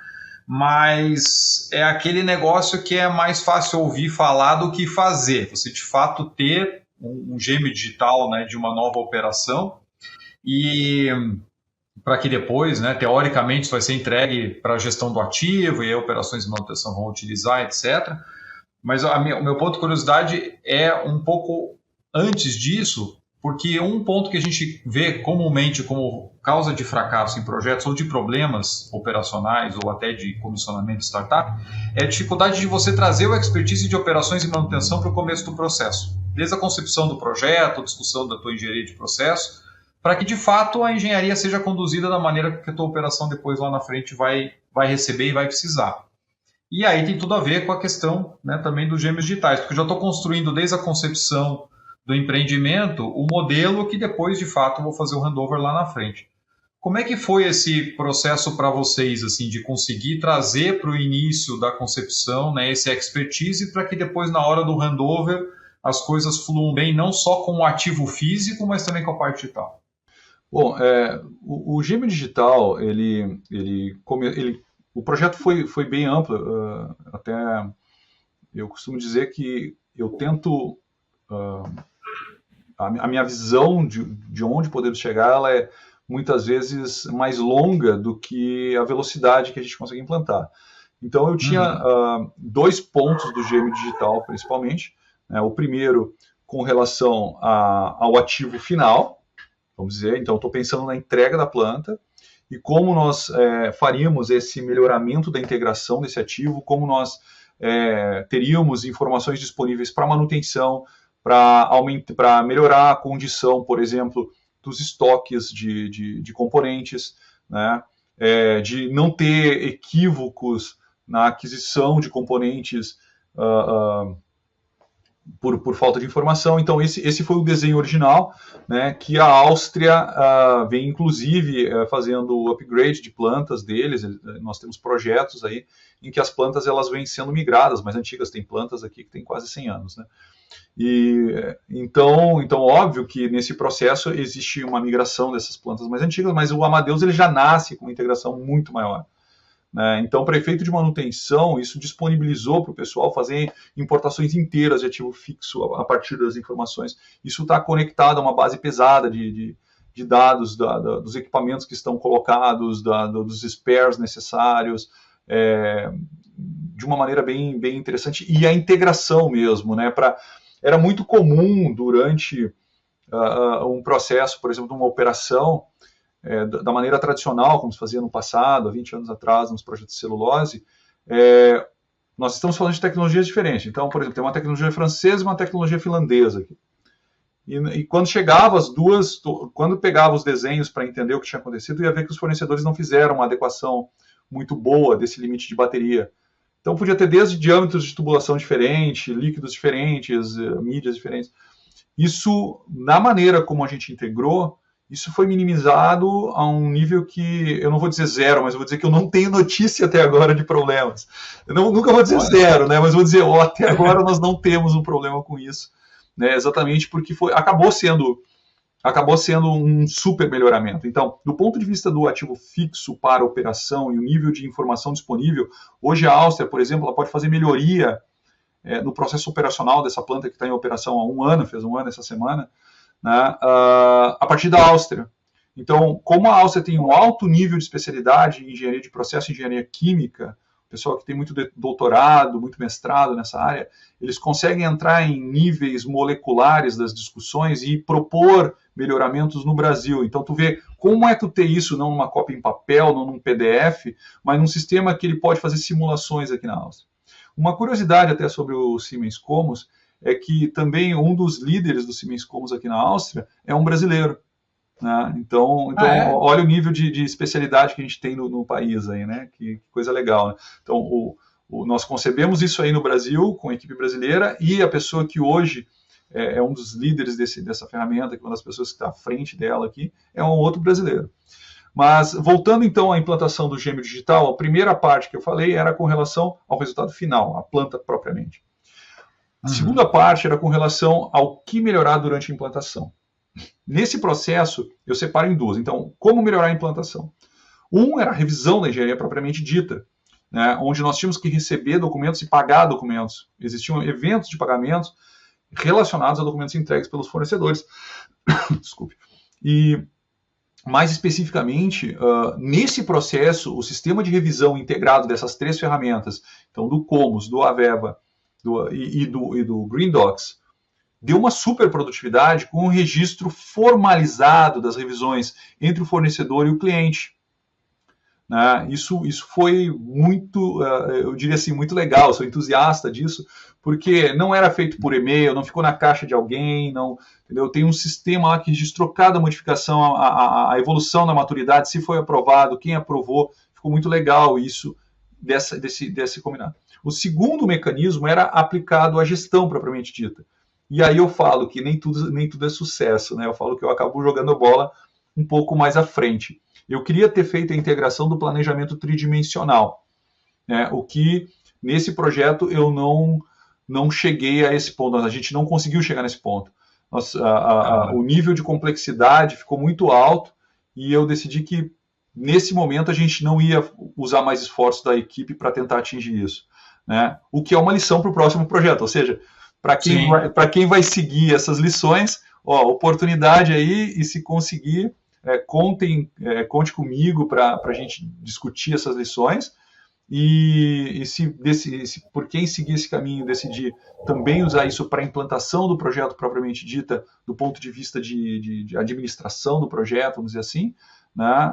mas é aquele negócio que é mais fácil ouvir falar do que fazer. Você de fato ter um gêmeo digital, né, de uma nova operação e para que depois, né, teoricamente, isso vai ser entregue para a gestão do ativo e aí operações de manutenção vão utilizar, etc. Mas o meu ponto de curiosidade é um pouco antes disso, porque um ponto que a gente vê comumente como causa de fracasso em projetos ou de problemas operacionais ou até de comissionamento de startup é a dificuldade de você trazer o expertise de operações e manutenção para o começo do processo. Desde a concepção do projeto, discussão da tua engenharia de processo, para que, de fato, a engenharia seja conduzida da maneira que a tua operação depois lá na frente vai receber e vai precisar. E aí tem tudo a ver com a questão, né, também dos gêmeos digitais, porque eu já estou construindo desde a concepção do empreendimento o modelo que depois, de fato, eu vou fazer o handover lá na frente. Como é que foi esse processo para vocês, assim, de conseguir trazer para o início da concepção, né, esse expertise para que depois, na hora do handover, as coisas fluam bem, não só com o ativo físico, mas também com a parte digital? Bom, o gêmeo digital, o projeto foi bem amplo, até eu costumo dizer que eu tento, a minha visão de onde podemos chegar, ela é muitas vezes mais longa do que a velocidade que a gente consegue implantar. Então eu tinha 2 pontos do gêmeo digital, principalmente, né? O primeiro com relação ao ativo final, vamos dizer, então estou pensando na entrega da planta e como nós faríamos esse melhoramento da integração desse ativo, como nós teríamos informações disponíveis para manutenção, para melhorar a condição, por exemplo, dos estoques de componentes, né? De não ter equívocos na aquisição de componentes por falta de informação. Então esse foi o desenho original, né, que a Áustria vem inclusive fazendo o upgrade de plantas deles. Nós temos projetos aí em que as plantas elas vêm sendo migradas, mais antigas, tem plantas aqui que tem quase 100 anos, né? E então óbvio que nesse processo existe uma migração dessas plantas mais antigas, mas o Amadeus ele já nasce com uma integração muito maior, né? Então, para efeito de manutenção, isso disponibilizou para o pessoal fazer importações inteiras de ativo fixo a partir das informações. Isso está conectado a uma base pesada de dados dos equipamentos que estão colocados, dos spares necessários, de uma maneira bem interessante, e a integração mesmo, né? Era muito comum durante um processo, por exemplo, de uma operação, da maneira tradicional, como se fazia no passado, há 20 anos atrás, nos projetos de celulose, nós estamos falando de tecnologias diferentes. Então, por exemplo, tem uma tecnologia francesa e uma tecnologia finlandesa aqui. E quando chegava as duas, quando pegava os desenhos para entender o que tinha acontecido, ia ver que os fornecedores não fizeram uma adequação muito boa desse limite de bateria. Então, podia ter desde diâmetros de tubulação diferentes, líquidos diferentes, mídias diferentes. Isso, na maneira como a gente integrou, isso foi minimizado a um nível que, eu não vou dizer zero, mas eu vou dizer que eu não tenho notícia até agora de problemas. Eu nunca vou dizer zero, né? Mas vou dizer, até agora nós não temos um problema com isso, né? Exatamente porque acabou sendo um super melhoramento. Então, do ponto de vista do ativo fixo para a operação e o nível de informação disponível, hoje a Áustria, por exemplo, ela pode fazer melhoria no processo operacional dessa planta que está em operação há 1 ano, fez 1 ano essa semana, né, a partir da Áustria. Então, como a Áustria tem um alto nível de especialidade em engenharia de processo e engenharia química, pessoal que tem muito doutorado, muito mestrado nessa área, eles conseguem entrar em níveis moleculares das discussões e propor melhoramentos no Brasil. Então, tu vê como é tu ter isso não numa cópia em papel, não num PDF, mas num sistema que ele pode fazer simulações aqui na Áustria. Uma curiosidade até sobre o Siemens Comos é que também um dos líderes do Siemens Comos aqui na Áustria é um brasileiro, né? Então olha o nível de especialidade que a gente tem no país aí, né? Que coisa legal, né? Então, nós concebemos isso aí no Brasil, com a equipe brasileira, e a pessoa que hoje é um dos líderes dessa ferramenta, que é uma das pessoas que está à frente dela aqui, é um outro brasileiro. Mas, voltando então à implantação do gêmeo digital, a primeira parte que eu falei era com relação ao resultado final, a planta propriamente. A segunda parte era com relação ao que melhorar durante a implantação. Nesse processo, eu separo em duas. Então, como melhorar a implantação? Um era a revisão da engenharia propriamente dita, né, onde nós tínhamos que receber documentos e pagar documentos. Existiam eventos de pagamentos relacionados a documentos entregues pelos fornecedores. Desculpe. E, mais especificamente, nesse processo, o sistema de revisão integrado dessas 3 ferramentas, então do Comos, do Aveva e do GreenDocs, deu uma super produtividade com um registro formalizado das revisões entre o fornecedor e o cliente. Né? Isso foi muito, eu diria assim, muito legal, eu sou entusiasta disso, porque não era feito por e-mail, não ficou na caixa de alguém, não, entendeu? Tem um sistema lá que registrou cada modificação, a evolução da maturidade, se foi aprovado, quem aprovou, ficou muito legal isso, desse combinado. O segundo mecanismo era aplicado à gestão propriamente dita. E aí eu falo que nem tudo é sucesso, né? Eu falo que eu acabo jogando a bola um pouco mais à frente. Eu queria ter feito a integração do planejamento tridimensional, né? O que, nesse projeto, eu não cheguei a esse ponto, a gente não conseguiu chegar nesse ponto. O nível de complexidade ficou muito alto e eu decidi que, nesse momento, a gente não ia usar mais esforços da equipe para tentar atingir isso, né? O que é uma lição para o próximo projeto, ou seja, para quem vai seguir essas lições, oportunidade aí, e se conseguir, conte comigo para a gente discutir essas lições, e se por quem seguir esse caminho decidir também usar isso para a implantação do projeto propriamente dita, do ponto de vista de administração do projeto, vamos dizer assim, né?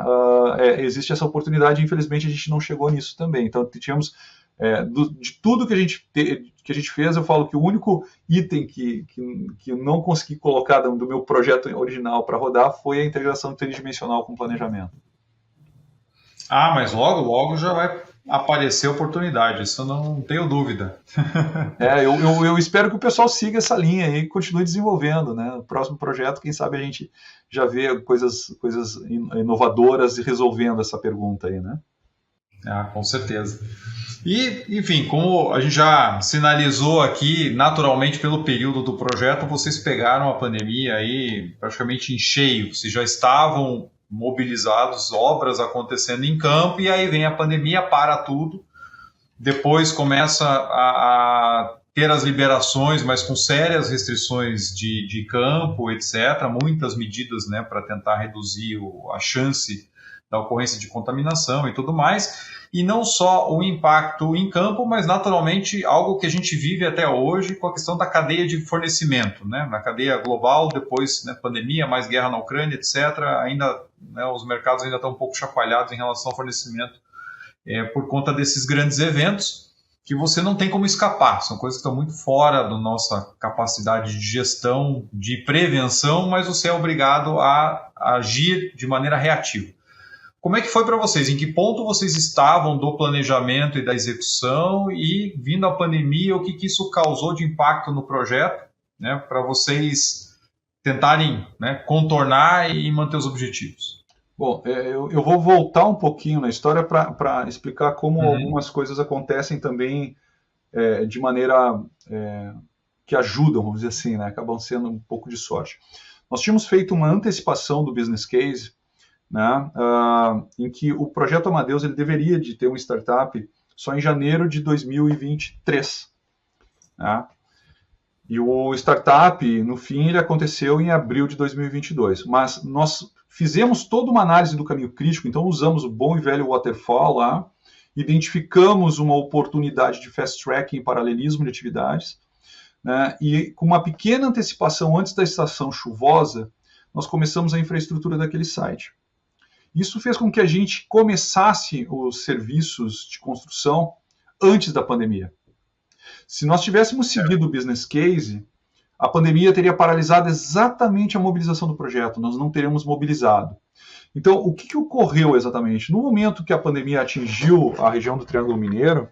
Existe essa oportunidade, infelizmente a gente não chegou nisso também. Então tínhamos, de tudo que a gente fez, eu falo que o único item que eu não consegui colocar do meu projeto original para rodar foi a integração tridimensional com planejamento. Mas logo já vai aparecer oportunidade, isso não tenho dúvida. Eu espero que o pessoal siga essa linha e continue desenvolvendo, né? No próximo projeto, quem sabe a gente já vê coisas inovadoras e resolvendo essa pergunta aí, né? Com certeza. E, enfim, como a gente já sinalizou aqui, naturalmente pelo período do projeto, vocês pegaram a pandemia aí praticamente em cheio. Vocês já estavam mobilizados, obras acontecendo em campo, e aí vem a pandemia, para tudo. Depois começa a ter as liberações, mas com sérias restrições de campo, etc. Muitas medidas, né, para tentar reduzir a chance da ocorrência de contaminação e tudo mais. E não só o impacto em campo, mas naturalmente algo que a gente vive até hoje com a questão da cadeia de fornecimento, né? Na cadeia global, depois, né, pandemia, mais guerra na Ucrânia, etc. Ainda, né, os mercados ainda estão um pouco chacoalhados em relação ao fornecimento por conta desses grandes eventos que você não tem como escapar. São coisas que estão muito fora da nossa capacidade de gestão, de prevenção, mas você é obrigado a agir de maneira reativa. Como é que foi para vocês? Em que ponto vocês estavam do planejamento e da execução, e vindo a pandemia, o que isso causou de impacto no projeto, né, para vocês tentarem, né, contornar e manter os objetivos? Bom, eu vou voltar um pouquinho na história para explicar como algumas coisas acontecem também de maneira que ajudam, vamos dizer assim, né, acabam sendo um pouco de sorte. Nós tínhamos feito uma antecipação do business case, né, em que o projeto Amadeus ele deveria de ter uma startup só em janeiro de 2023. Né? E o startup, no fim, ele aconteceu em abril de 2022. Mas nós fizemos toda uma análise do caminho crítico, então usamos o bom e velho waterfall lá, identificamos uma oportunidade de fast track em paralelismo de atividades, né, e com uma pequena antecipação antes da estação chuvosa, nós começamos a infraestrutura daquele site. Isso fez com que a gente começasse os serviços de construção antes da pandemia. Se nós tivéssemos seguido o business case, a pandemia teria paralisado exatamente a mobilização do projeto, nós não teríamos mobilizado. Então, o que ocorreu exatamente? No momento que a pandemia atingiu a região do Triângulo Mineiro,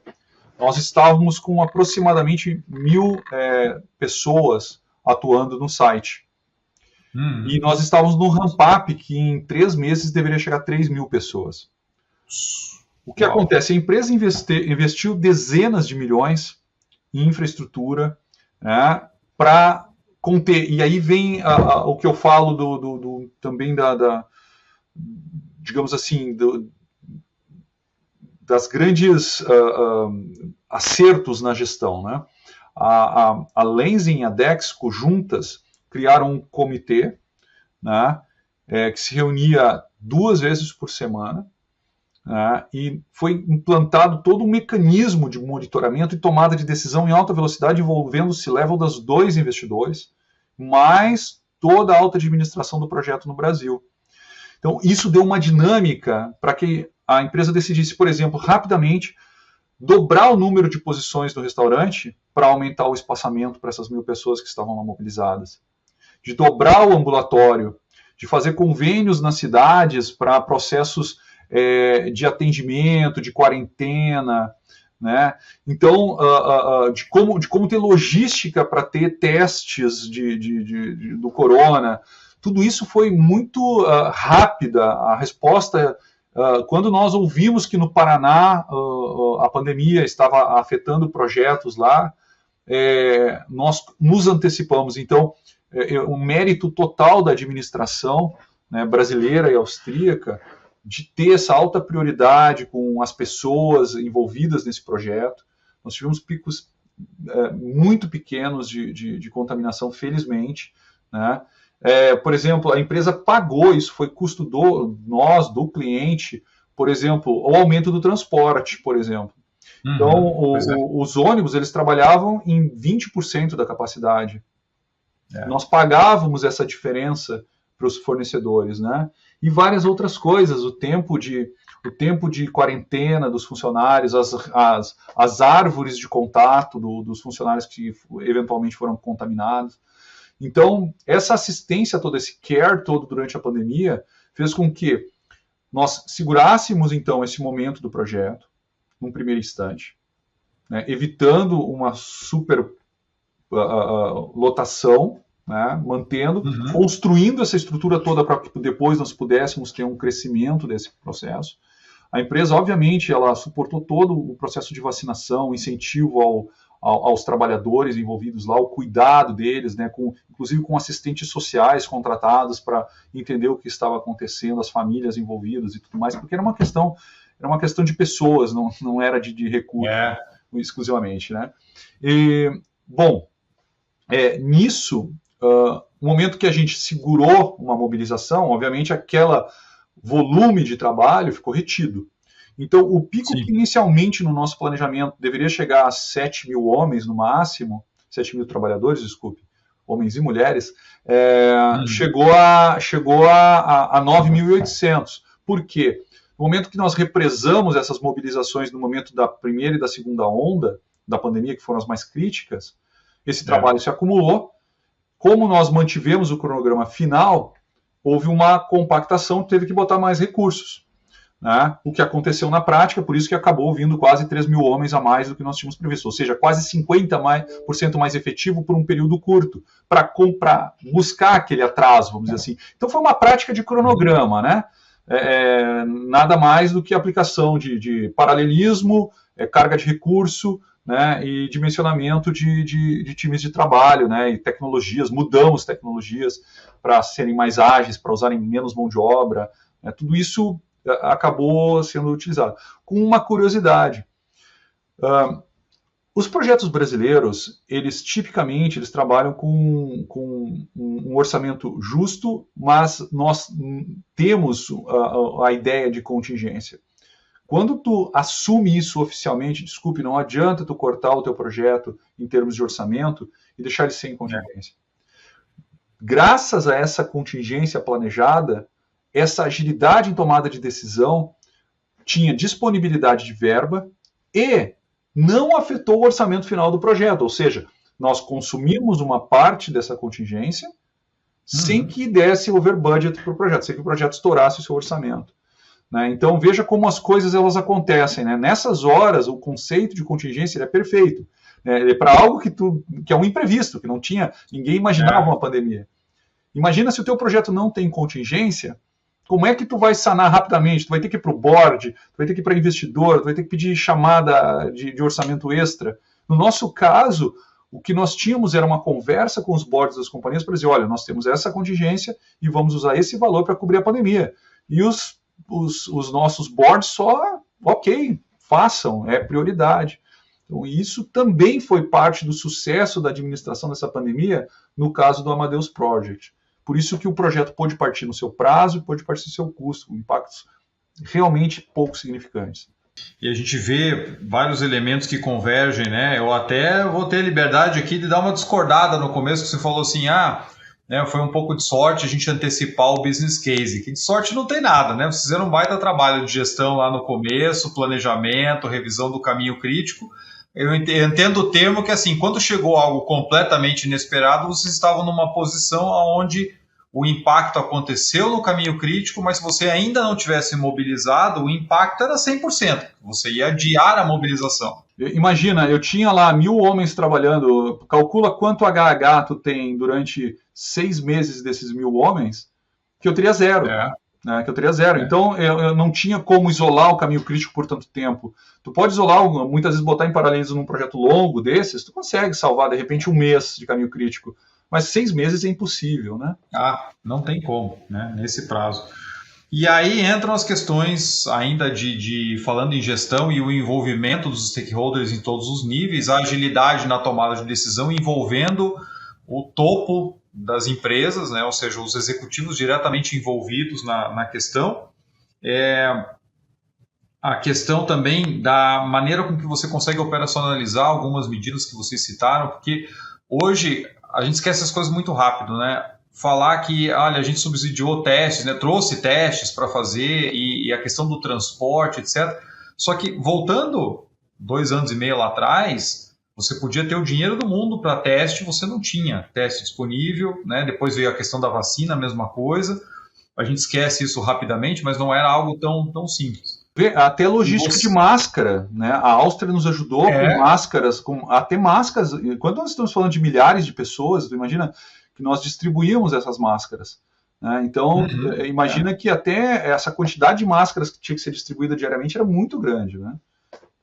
nós estávamos com aproximadamente 1.000 pessoas atuando no site. E nós estávamos no ramp-up, que em 3 meses deveria chegar a 3.000 pessoas. O que acontece? A empresa investiu dezenas de milhões em infraestrutura, né, para conter. E aí vem o que eu falo também digamos assim, das grandes acertos na gestão. Né? A Lenzing e a Dexco juntas criaram um comitê, né, que se reunia 2 vezes por semana, né, e foi implantado todo um mecanismo de monitoramento e tomada de decisão em alta velocidade envolvendo o C-level dos 2 investidores, mais toda a alta administração do projeto no Brasil. Então, isso deu uma dinâmica para que a empresa decidisse, por exemplo, rapidamente dobrar o número de posições no restaurante para aumentar o espaçamento para essas 1.000 pessoas que estavam lá mobilizadas, de dobrar o ambulatório, de fazer convênios nas cidades para processos de atendimento, de quarentena, né? Então, de como ter logística para ter testes do corona. Tudo isso foi muito rápida. A resposta, quando nós ouvimos que no Paraná a pandemia estava afetando projetos lá, nós nos antecipamos. Então, o mérito total da administração, né, brasileira e austríaca, de ter essa alta prioridade com as pessoas envolvidas nesse projeto. Nós tivemos picos muito pequenos de contaminação, felizmente. Né? Por exemplo, a empresa pagou, isso foi custo do cliente, por exemplo, o aumento do transporte, por exemplo. Então, os ônibus, eles trabalhavam em 20% da capacidade. Nós pagávamos essa diferença para os fornecedores, né? E várias outras coisas, o tempo de quarentena dos funcionários, as árvores de contato dos funcionários que eventualmente foram contaminados. Então, essa assistência toda, esse care todo durante a pandemia, fez com que nós segurássemos, então, esse momento do projeto, num primeiro instante, né, evitando uma super lotação, né, mantendo, construindo essa estrutura toda para que depois nós pudéssemos ter um crescimento desse processo. A empresa, obviamente, ela suportou todo o processo de vacinação, incentivo aos trabalhadores envolvidos lá, o cuidado deles, né, inclusive com assistentes sociais contratados para entender o que estava acontecendo, as famílias envolvidas e tudo mais, porque era uma questão de pessoas, não era de recursos exclusivamente, né? E, bom, nisso, no momento que a gente segurou uma mobilização, obviamente aquele volume de trabalho ficou retido. Então, o pico que inicialmente no nosso planejamento deveria chegar a 7 mil homens no máximo, 7 mil trabalhadores, desculpe, homens e mulheres, chegou a 9.800. Por quê? No momento que nós represamos essas mobilizações no momento da primeira e da segunda onda da pandemia, que foram as mais críticas, esse trabalho se acumulou. Como nós mantivemos o cronograma final, houve uma compactação, teve que botar mais recursos, né? O que aconteceu na prática, por isso que acabou vindo quase 3 mil homens a mais do que nós tínhamos previsto, ou seja, quase 50% mais efetivo por um período curto, para buscar aquele atraso, vamos dizer assim. Então foi uma prática de cronograma, né? Nada mais do que aplicação de paralelismo, carga de recurso, né, e dimensionamento de times de trabalho, né, e tecnologias, mudamos tecnologias para serem mais ágeis, para usarem menos mão de obra, né, tudo isso acabou sendo utilizado. Com uma curiosidade, os projetos brasileiros, tipicamente trabalham com um orçamento justo, mas nós temos a ideia de contingência. Quando tu assume isso oficialmente, desculpe, não adianta tu cortar o teu projeto em termos de orçamento e deixar ele sem contingência. Graças a essa contingência planejada, essa agilidade em tomada de decisão tinha disponibilidade de verba e não afetou o orçamento final do projeto, ou seja, nós consumimos uma parte dessa contingência sem que desse over budget para o projeto, sem que o projeto estourasse o seu orçamento. Né? Então veja como as coisas elas acontecem. Né? Nessas horas, o conceito de contingência é perfeito. Né? Para algo que é um imprevisto, que não tinha, ninguém imaginava uma pandemia. Imagina se o teu projeto não tem contingência, como é que tu vai sanar rapidamente? Tu vai ter que ir para o board, tu vai ter que ir para investidor, tu vai ter que pedir chamada de orçamento extra. No nosso caso, o que nós tínhamos era uma conversa com os boards das companhias para dizer, olha, nós temos essa contingência e vamos usar esse valor para cobrir a pandemia. E os nossos boards só, ok, façam, é prioridade. Então, isso também foi parte do sucesso da administração dessa pandemia no caso do Amadeus Project. Por isso que o projeto pôde partir no seu prazo, pôde partir no seu custo, com impactos realmente pouco significantes. E a gente vê vários elementos que convergem, né? Eu até vou ter liberdade aqui de dar uma discordada no começo, que você falou assim, foi um pouco de sorte a gente antecipar o business case, que de sorte não tem nada, né? Vocês fizeram um baita trabalho de gestão lá no começo, planejamento, revisão do caminho crítico. Eu entendo o termo que, assim, quando chegou algo completamente inesperado, vocês estavam numa posição onde o impacto aconteceu no caminho crítico, mas se você ainda não tivesse mobilizado, o impacto era 100%. Você ia adiar a mobilização. Imagina, eu tinha lá 1.000 homens trabalhando, calcula quanto HH tu tem durante 6 meses desses 1.000 homens, que eu teria zero. Né, que eu teria zero. Então, eu não tinha como isolar o caminho crítico por tanto tempo. Tu pode isolar, muitas vezes botar em paralelismo num projeto longo desses, tu consegue salvar, de repente, 1 mês de caminho crítico. Mas 6 meses é impossível, né? Não tem como, né? Nesse prazo. E aí entram as questões ainda falando em gestão e o envolvimento dos stakeholders em todos os níveis, a agilidade na tomada de decisão envolvendo o topo das empresas, né? Ou seja, os executivos diretamente envolvidos na questão. A questão também da maneira com que você consegue operacionalizar algumas medidas que vocês citaram, porque hoje a gente esquece as coisas muito rápido, né? Falar que, olha, a gente subsidiou testes, né? Trouxe testes para fazer e a questão do transporte, etc. Só que, voltando 2 anos e meio lá atrás, você podia ter o dinheiro do mundo para teste, você não tinha teste disponível, né? Depois veio a questão da vacina, a mesma coisa. A gente esquece isso rapidamente, mas não era algo tão simples. Até logística de máscara, né? A Áustria nos ajudou com máscaras, até máscaras. Quando nós estamos falando de milhares de pessoas, tu imagina que nós distribuímos essas máscaras. Né? Então, imagina que até essa quantidade de máscaras que tinha que ser distribuída diariamente era muito grande. Né?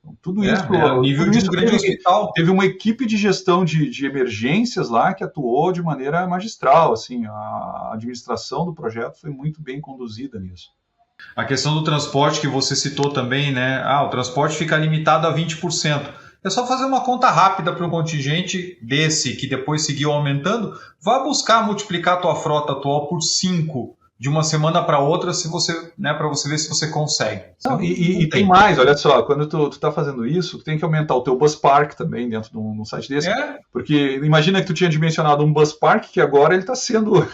Então, tudo isso, nível de um grande hospital. Teve uma equipe de gestão de emergências lá que atuou de maneira magistral, assim, a administração do projeto foi muito bem conduzida nisso. A questão do transporte que você citou também, né? O transporte fica limitado a 20%. É só fazer uma conta rápida para um contingente desse, que depois seguiu aumentando, vá buscar multiplicar a tua frota atual por 5 de uma semana para outra, se você, né, para você ver se você consegue. Não, e tem mais, olha só, quando tu está fazendo isso, tu tem que aumentar o teu bus park também dentro de um site desse. Porque imagina que tu tinha dimensionado um bus park que agora ele está sendo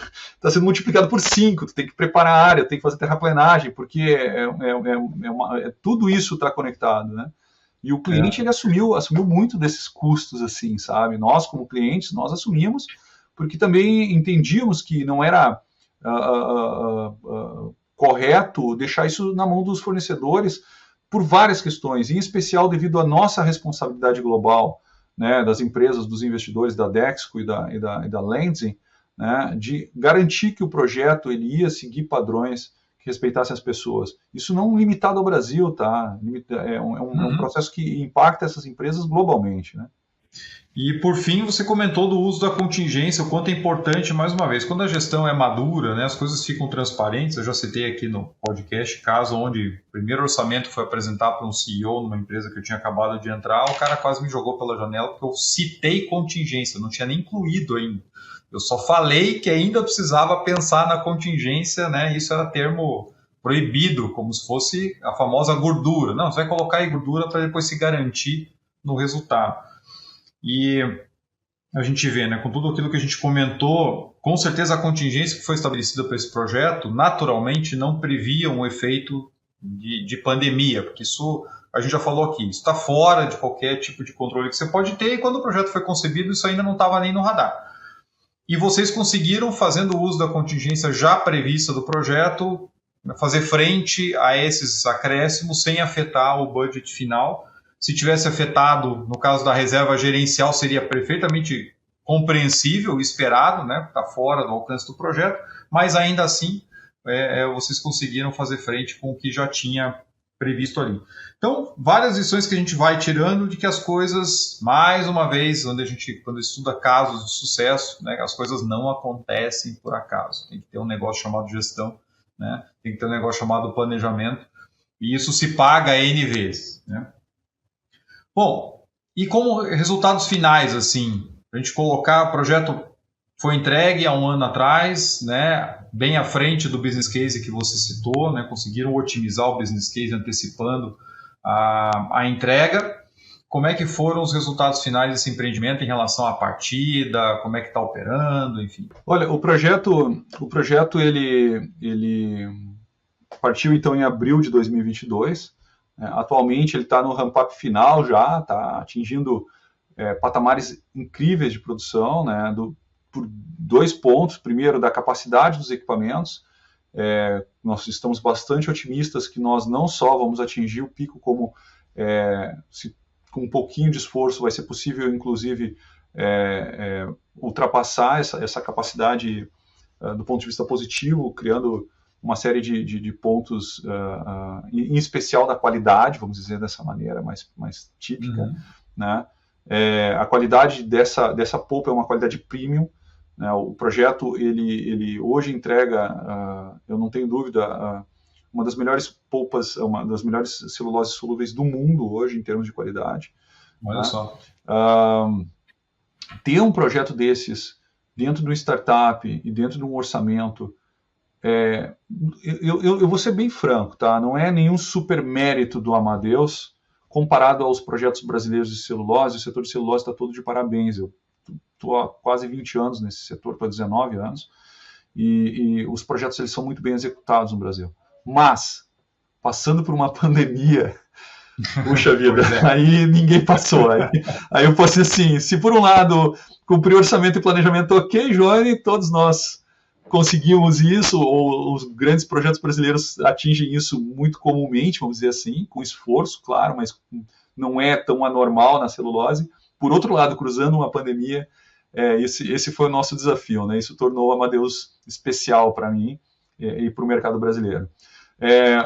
multiplicado por 5. Tu tem que preparar a área, tem que fazer terraplenagem, porque tudo isso está conectado, né? E o cliente ele assumiu muito desses custos, assim, sabe? Nós, como clientes, nós assumimos, porque também entendíamos que não era correto deixar isso na mão dos fornecedores por várias questões, em especial devido à nossa responsabilidade global, né, das empresas, dos investidores da Dexco e da Lenzing, né, de garantir que o projeto ele ia seguir padrões que respeitassem as pessoas. Isso não limitado ao Brasil, tá? É um processo que impacta essas empresas globalmente, né? E, por fim, você comentou do uso da contingência, o quanto é importante, mais uma vez, quando a gestão é madura, né, as coisas ficam transparentes. Eu já citei aqui no podcast caso onde o primeiro orçamento foi apresentar para um CEO numa empresa que eu tinha acabado de entrar, o cara quase me jogou pela janela porque eu citei contingência, não tinha nem incluído ainda. Eu só falei que ainda precisava pensar na contingência, né, isso era termo proibido, como se fosse a famosa gordura. Não, você vai colocar aí gordura para depois se garantir no resultado. E a gente vê, né, com tudo aquilo que a gente comentou, com certeza a contingência que foi estabelecida para esse projeto, naturalmente não previa um efeito de pandemia, porque isso, a gente já falou aqui, isso está fora de qualquer tipo de controle que você pode ter, e quando o projeto foi concebido, isso ainda não estava nem no radar. E vocês conseguiram, fazendo uso da contingência já prevista do projeto, fazer frente a esses acréscimos sem afetar o budget final. Se tivesse afetado, no caso da reserva gerencial, seria perfeitamente compreensível, esperado, né? Está fora do alcance do projeto, mas ainda assim vocês conseguiram fazer frente com o que já tinha previsto ali. Então, várias lições que a gente vai tirando de que as coisas, mais uma vez, quando estuda casos de sucesso, né, as coisas não acontecem por acaso. Tem que ter um negócio chamado gestão, né? Tem que ter um negócio chamado planejamento, e isso se paga N vezes, né? Bom, e como resultados finais, assim, a gente colocar, o projeto foi entregue há um ano atrás, né, bem à frente do business case que você citou, né, conseguiram otimizar o business case antecipando a entrega. Como é que foram os resultados finais desse empreendimento em relação à partida, como é que está operando, enfim? Olha, o projeto ele partiu então em abril de 2022. Atualmente ele está no ramp-up final já, está atingindo patamares incríveis de produção, né, por 2 pontos. Primeiro, da capacidade dos equipamentos. Nós estamos bastante otimistas que nós não só vamos atingir o pico, como com um pouquinho de esforço vai ser possível, inclusive, ultrapassar essa capacidade do ponto de vista positivo, criando uma série de pontos, em especial da qualidade, vamos dizer dessa maneira mais típica. Né? A qualidade dessa polpa é uma qualidade premium. Né? O projeto ele hoje entrega, eu não tenho dúvida, uma das melhores polpas, uma das melhores celuloses solúveis do mundo hoje em termos de qualidade. Olha, né? Só. Ter um projeto desses dentro de uma startup e dentro de um orçamento, eu vou ser bem franco, tá? Não é nenhum super mérito do Amadeus comparado aos projetos brasileiros de celulose. O setor de celulose está todo de parabéns. Eu estou há quase 20 anos nesse setor, estou há 19 anos, e os projetos eles são muito bem executados no Brasil. Mas, passando por uma pandemia, puxa vida, aí ninguém passou. Aí eu posso dizer assim, se por um lado cumprir orçamento e planejamento ok, Johnny, todos nós conseguimos isso, ou os grandes projetos brasileiros atingem isso muito comumente, vamos dizer assim, com esforço, claro, mas não é tão anormal na celulose. Por outro lado, cruzando uma pandemia, esse foi o nosso desafio, né? Isso tornou o Amadeus especial para mim e para o mercado brasileiro.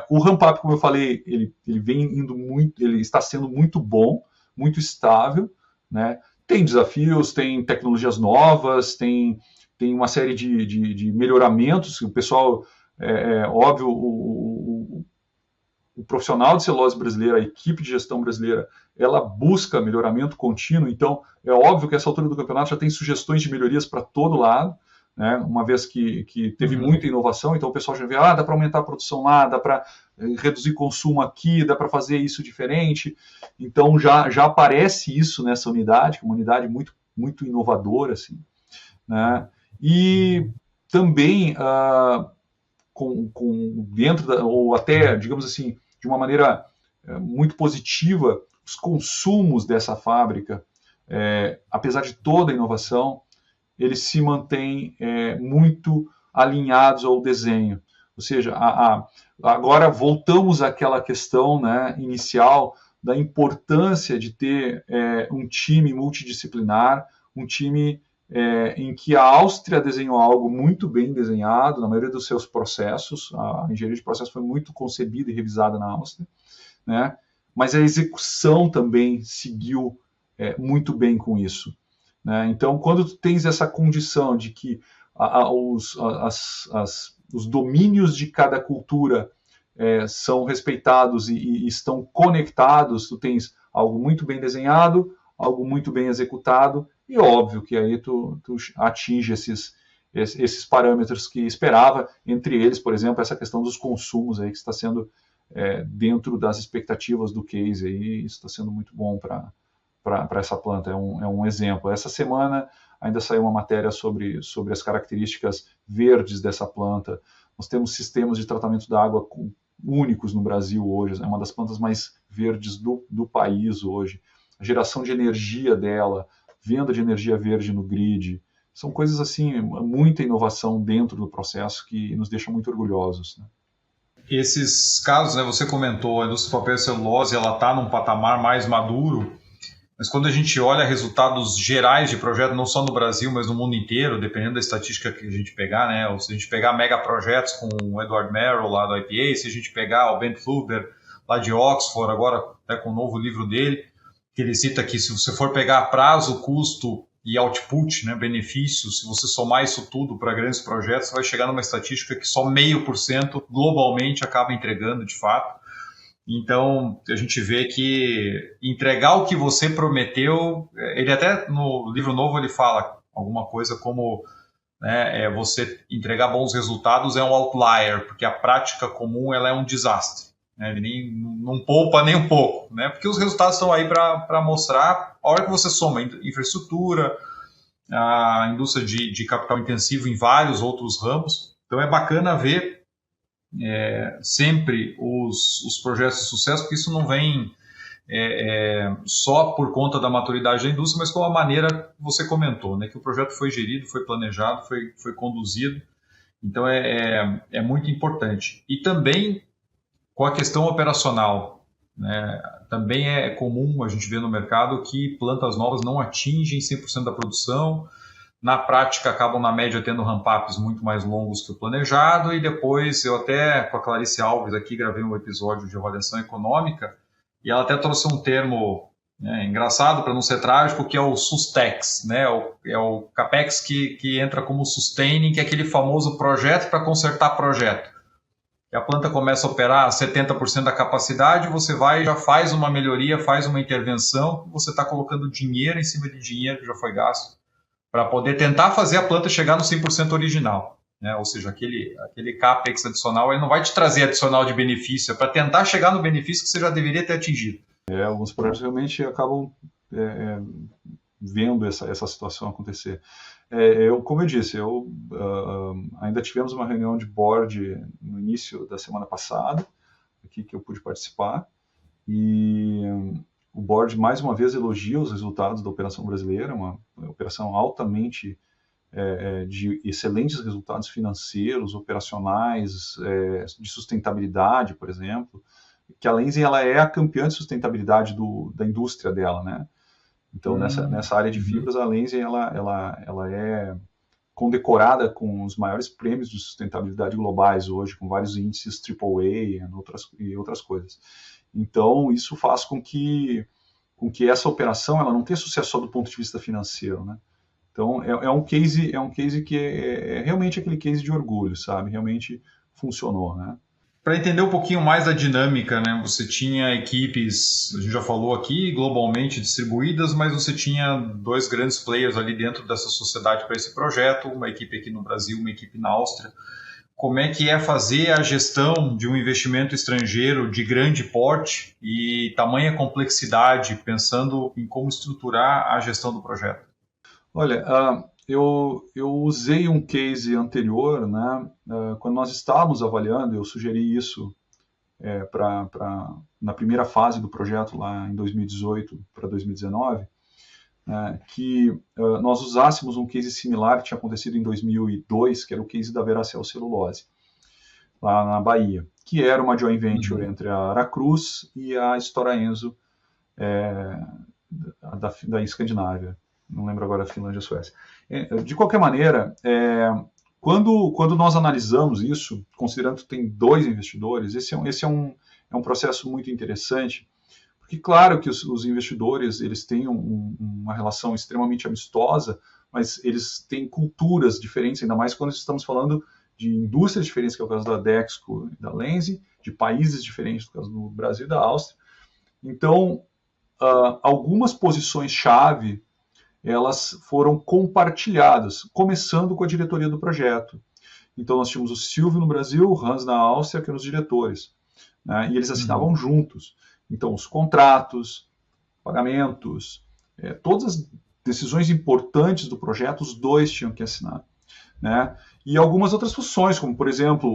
O ramp-up, como eu falei, ele vem indo muito, ele está sendo muito bom, muito estável, né? Tem desafios, tem tecnologias novas, tem uma série de melhoramentos. O pessoal, óbvio, o profissional de celulose brasileira, a equipe de gestão brasileira, ela busca melhoramento contínuo. Então, é óbvio que essa altura do campeonato já tem sugestões de melhorias para todo lado, né? Uma vez que teve muita inovação, então o pessoal já vê, dá para aumentar a produção lá, dá para reduzir consumo aqui, dá para fazer isso diferente. Então, já aparece isso nessa unidade, que é uma unidade muito, muito inovadora, assim, né? E também, dentro ou até, digamos assim, de uma maneira muito positiva, os consumos dessa fábrica, apesar de toda a inovação, eles se mantêm muito alinhados ao desenho. Ou seja, agora voltamos àquela questão, né, inicial da importância de ter um time multidisciplinar, um time em que a Áustria desenhou algo muito bem desenhado, na maioria dos seus processos. A engenharia de processo foi muito concebida e revisada na Áustria, né? Mas a execução também seguiu muito bem com isso, né? Então, quando tu tens essa condição de que os domínios de cada cultura são respeitados e estão conectados, tu tens algo muito bem desenhado, algo muito bem executado, e óbvio que aí tu atinge esses parâmetros que esperava, entre eles, por exemplo, essa questão dos consumos aí que está sendo dentro das expectativas do case, aí, isso está sendo muito bom para essa planta, é um exemplo. Essa semana ainda saiu uma matéria sobre as características verdes dessa planta. Nós temos sistemas de tratamento da água únicos no Brasil hoje, é uma das plantas mais verdes do país hoje. A geração de energia dela, venda de energia verde no grid, são coisas assim, muita inovação dentro do processo que nos deixa muito orgulhosos, né? Esses casos, né, você comentou, a indústria de papel e celulose, ela está num patamar mais maduro, mas quando a gente olha resultados gerais de projeto, não só no Brasil, mas no mundo inteiro, dependendo da estatística que a gente pegar, né, ou se a gente pegar mega projetos com o Edward Merrill lá do IPA, se a gente pegar o Ben Fluber lá de Oxford, agora até com o novo livro dele, que ele cita que se você for pegar prazo, custo e output, né, benefício, se você somar isso tudo para grandes projetos, você vai chegar numa estatística que só 0,5% globalmente acaba entregando de fato. Então, a gente vê que entregar o que você prometeu, ele até no livro novo ele fala alguma coisa como, né, você entregar bons resultados é um outlier, porque a prática comum ela é um desastre. Ele não poupa nem um pouco, né? Porque os resultados estão aí para mostrar a hora que você soma infraestrutura, a indústria de capital intensivo em vários outros ramos. Então é bacana ver sempre os projetos de sucesso, porque isso não vem só por conta da maturidade da indústria, mas com a maneira que você comentou, né? Que o projeto foi gerido, foi planejado, foi conduzido. Então é muito importante. E também com a questão operacional, né? Também é comum a gente ver no mercado que plantas novas não atingem 100% da produção, na prática acabam na média tendo ramp-ups muito mais longos que o planejado, e depois eu até com a Clarice Alves aqui gravei um episódio de avaliação econômica, e ela até trouxe um termo engraçado para não ser trágico, que é o SUSTEX, né? É o CAPEX que entra como sustaining, que é aquele famoso projeto para consertar projeto. A planta começa a operar a 70% da capacidade, você vai e já faz uma melhoria, faz uma intervenção, você está colocando dinheiro em cima de dinheiro que já foi gasto, para poder tentar fazer a planta chegar no 100% original, né? Ou seja, aquele CAPEX adicional, ele não vai te trazer adicional de benefício, é para tentar chegar no benefício que você já deveria ter atingido. Alguns projetos realmente acabam vendo essa situação acontecer. Como eu disse, ainda tivemos uma reunião de board no início da semana passada, aqui que eu pude participar, e o board mais uma vez elogia os resultados da operação brasileira, uma operação altamente de excelentes resultados financeiros, operacionais, de sustentabilidade, por exemplo, que a Lenzing ela é a campeã de sustentabilidade da indústria dela, né? Então, nessa área de fibras, a Lenzing ela é condecorada com os maiores prêmios de sustentabilidade globais hoje, com vários índices AAA e outras coisas. Então, isso faz com que essa operação ela não tenha sucesso só do ponto de vista financeiro, né? Então, é um case que é realmente aquele case de orgulho, sabe? Realmente funcionou, né? Para entender um pouquinho mais da dinâmica, né? Você tinha equipes, a gente já falou aqui, globalmente distribuídas, mas você tinha 2 grandes players ali dentro dessa sociedade para esse projeto, uma equipe aqui no Brasil, uma equipe na Áustria. Como é que é fazer a gestão de um investimento estrangeiro de grande porte e tamanha complexidade, pensando em como estruturar a gestão do projeto? Olha, eu usei um case anterior, né? Quando nós estávamos avaliando, eu sugeri isso na primeira fase do projeto, lá em 2018 para 2019, que nós usássemos um case similar que tinha acontecido em 2002, que era o case da Veracel Celulose, lá na Bahia, que era uma joint venture entre a Aracruz e a Stora Enso da Escandinávia. Não lembro agora a Finlândia e a Suécia. De qualquer maneira, quando nós analisamos isso, considerando que tem 2 investidores, esse é um processo muito interessante, porque claro que os investidores eles têm uma relação extremamente amistosa, mas eles têm culturas diferentes, ainda mais quando estamos falando de indústrias diferentes, que é o caso da Dexco e da Lenzing, de países diferentes, no caso do Brasil e da Áustria. Então, algumas posições-chave elas foram compartilhadas, começando com a diretoria do projeto. Então, nós tínhamos o Silvio no Brasil, o Hans na Áustria, que eram os diretores, né? E eles assinavam juntos. Então, os contratos, pagamentos, todas as decisões importantes do projeto, os 2 tinham que assinar, né? E algumas outras funções, como, por exemplo,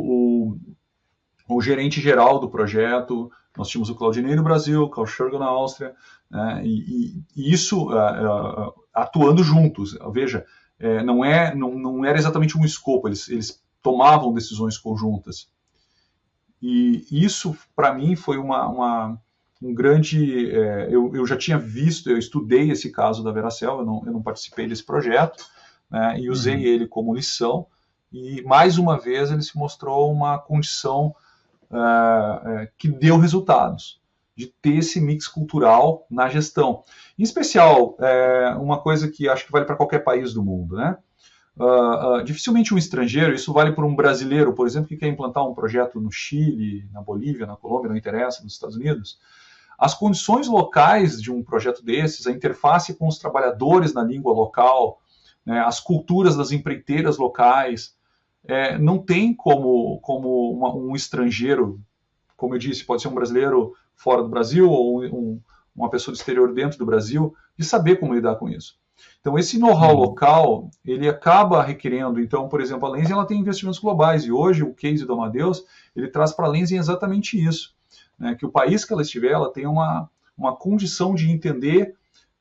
o gerente geral do projeto, nós tínhamos o Claudinei no Brasil, o Karl Scherger na Áustria, né? E isso atuando juntos. Veja, não era exatamente um escopo, eles tomavam decisões conjuntas. E isso, para mim, foi um grande... eu já tinha visto, eu estudei esse caso da Veracel, eu não participei desse projeto, né, e usei ele como lição, e mais uma vez ele se mostrou uma condição que deu resultados, de ter esse mix cultural na gestão. Em especial, uma coisa que acho que vale para qualquer país do mundo, né? Dificilmente um estrangeiro, isso vale para um brasileiro, por exemplo, que quer implantar um projeto no Chile, na Bolívia, na Colômbia, não interessa, nos Estados Unidos. As condições locais de um projeto desses, a interface com os trabalhadores na língua local, né, as culturas das empreiteiras locais, não tem como um estrangeiro, como eu disse, pode ser um brasileiro fora do Brasil ou uma pessoa do exterior dentro do Brasil, de saber como lidar com isso. Então, esse know-how local, ele acaba requerendo, então, por exemplo, a Lenzing ela tem investimentos globais, e hoje o case do Amadeus, ele traz para a Lenzing exatamente isso, né, que o país que ela estiver, ela tem uma condição de entender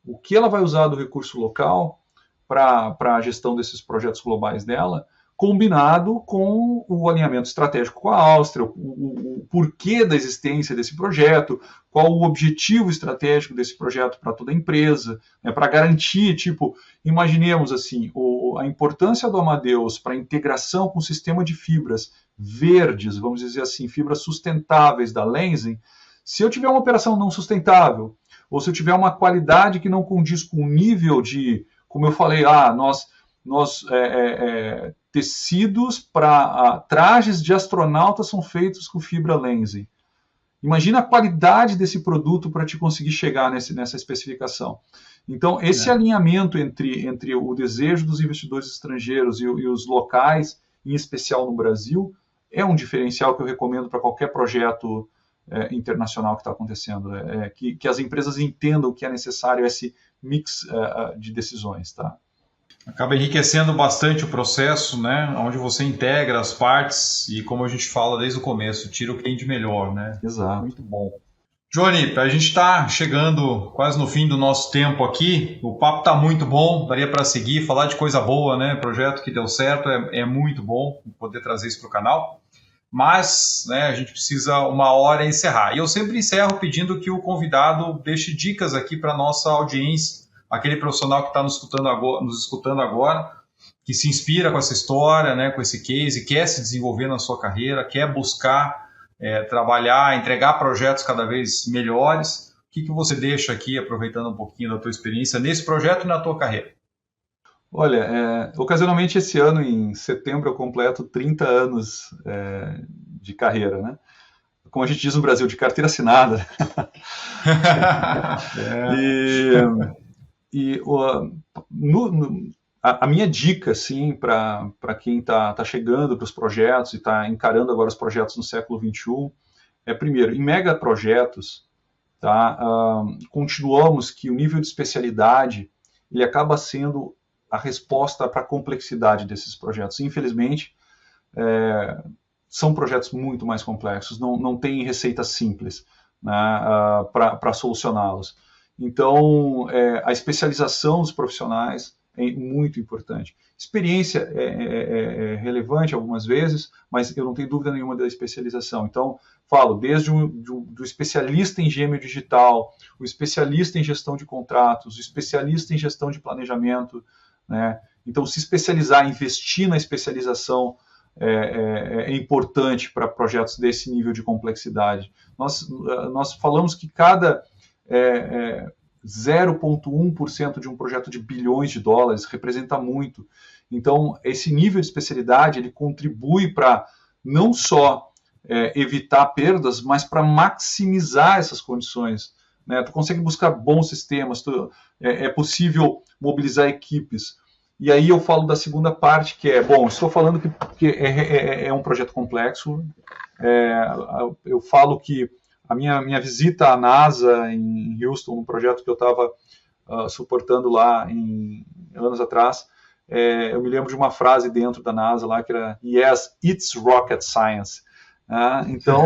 o que ela vai usar do recurso local para a gestão desses projetos globais dela, combinado com o alinhamento estratégico com a Áustria, o porquê da existência desse projeto, qual o objetivo estratégico desse projeto para toda a empresa, né, para garantir, imaginemos assim, a importância do Amadeus para a integração com o sistema de fibras verdes, vamos dizer assim, fibras sustentáveis da Lenzing. Se eu tiver uma operação não sustentável, ou se eu tiver uma qualidade que não condiz com o nível de, como eu falei, tecidos para trajes de astronautas são feitos com fibra Lenzing. Imagina a qualidade desse produto para te conseguir chegar nessa especificação. Então, esse alinhamento entre o desejo dos investidores estrangeiros e os locais, em especial no Brasil, é um diferencial que eu recomendo para qualquer projeto internacional que está acontecendo. Que as empresas entendam que é necessário esse mix de decisões, tá? Acaba enriquecendo bastante o processo, né? Onde você integra as partes e, como a gente fala desde o começo, tira o que tem de melhor, né? Exato. Muito bom. Johnny, a gente está chegando quase no fim do nosso tempo aqui. O papo está muito bom, daria para seguir, falar de coisa boa, né? Projeto que deu certo, é muito bom poder trazer isso para o canal. Mas, né, a gente precisa uma hora encerrar. E eu sempre encerro pedindo que o convidado deixe dicas aqui para a nossa audiência, aquele profissional que está nos escutando agora, que se inspira com essa história, né, com esse case, quer se desenvolver na sua carreira, quer buscar trabalhar, entregar projetos cada vez melhores. O que você deixa aqui, aproveitando um pouquinho da tua experiência nesse projeto e na tua carreira? Olha, ocasionalmente esse ano, em setembro, eu completo 30 anos de carreira, né? Como a gente diz no Brasil, de carteira assinada. A minha dica, assim, para quem está chegando para os projetos e está encarando agora os projetos no século XXI, primeiro, em mega projetos, tá, continuamos que o nível de especialidade ele acaba sendo a resposta para a complexidade desses projetos. Infelizmente, são projetos muito mais complexos, não tem receita simples, né, para solucioná-los. Então, a especialização dos profissionais é muito importante. Experiência é relevante algumas vezes, mas eu não tenho dúvida nenhuma da especialização. Então, falo desde do especialista em gêmeo digital, o especialista em gestão de contratos, o especialista em gestão de planejamento, né? Então, se especializar, investir na especialização é importante para projetos desse nível de complexidade. Nós falamos que cada 0,1% de um projeto de bilhões de dólares representa muito. Então, esse nível de especialidade ele contribui para não só evitar perdas, mas para maximizar essas condições, né? Tu consegue buscar bons sistemas, é possível mobilizar equipes. E aí eu falo da segunda parte, que estou falando que é um projeto complexo. Eu falo que a minha visita à NASA em Houston, um projeto que eu estava suportando lá anos atrás, eu me lembro de uma frase dentro da NASA lá que era "Yes, it's rocket science". Então,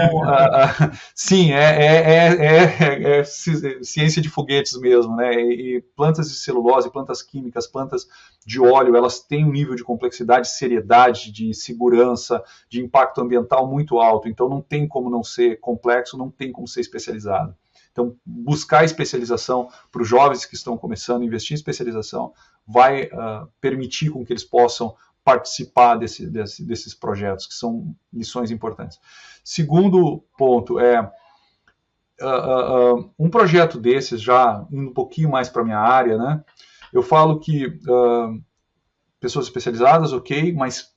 sim, é ciência de foguetes mesmo, né? E plantas de celulose, plantas químicas, plantas de óleo, elas têm um nível de complexidade, seriedade, de segurança, de impacto ambiental muito alto. Então, não tem como não ser complexo, não tem como ser especializado. Então, buscar especialização para os jovens que estão começando a investir em especialização vai permitir com que eles possam participar desses projetos, que são lições importantes. Segundo ponto um projeto desses, já indo um pouquinho mais para a minha área, né, eu falo que pessoas especializadas, ok, mas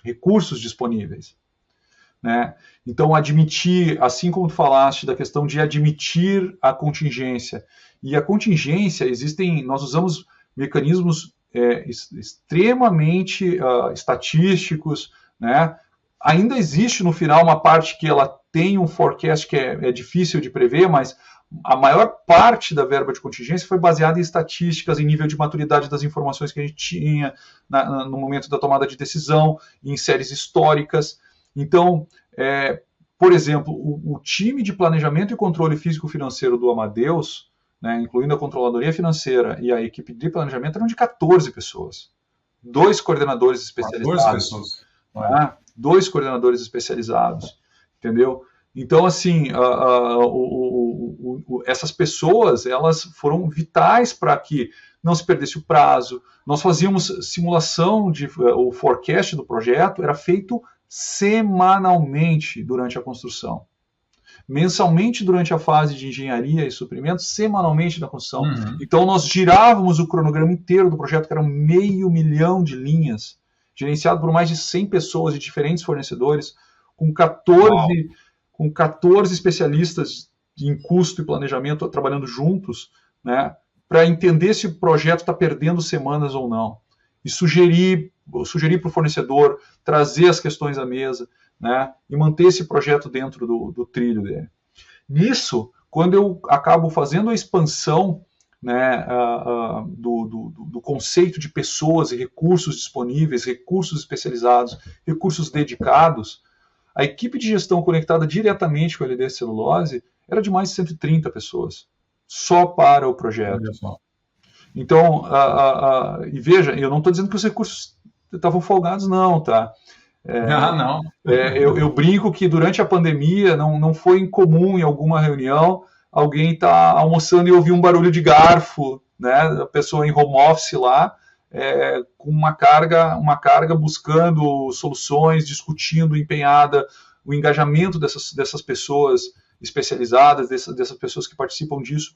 recursos disponíveis, né? Então, admitir, assim como tu falaste da questão de admitir a contingência, e a contingência, nós usamos mecanismos extremamente estatísticos, né? Ainda existe no final uma parte que ela tem um forecast que é difícil de prever, mas a maior parte da verba de contingência foi baseada em estatísticas, em nível de maturidade das informações que a gente tinha no momento da tomada de decisão, em séries históricas. Então, por exemplo, o time de planejamento e controle físico-financeiro do Amadeus, né, incluindo a controladoria financeira e a equipe de planejamento, eram de 14 pessoas. 2 coordenadores especializados. 14 pessoas. 2 coordenadores especializados, entendeu? Então, assim, essas pessoas, elas foram vitais para que não se perdesse o prazo. Nós fazíamos simulação, o forecast do projeto era feito semanalmente durante a construção. Mensalmente durante a fase de engenharia e suprimentos, semanalmente na construção. Uhum. Então, nós girávamos o cronograma inteiro do projeto, que eram 500 mil de linhas, gerenciado por mais de 100 pessoas de diferentes fornecedores, com 14 especialistas em custo e planejamento trabalhando juntos, né, para entender se o projeto está perdendo semanas ou não. E sugerir para o fornecedor, trazer as questões à mesa, né, e manter esse projeto dentro do trilho dele. Nisso, quando eu acabo fazendo a expansão, né, do conceito de pessoas e recursos disponíveis, recursos especializados, recursos dedicados, a equipe de gestão conectada diretamente com a LD Celulose era de mais de 130 pessoas, só para o projeto. Então, e veja, eu não estou dizendo que os recursos estavam folgados, não, tá? Não. Eu brinco que durante a pandemia não foi incomum em alguma reunião alguém tá almoçando e ouvir um barulho de garfo, né? A pessoa em home office lá, com uma carga buscando soluções, discutindo, empenhada, o engajamento dessas pessoas especializadas, dessas pessoas que participam disso,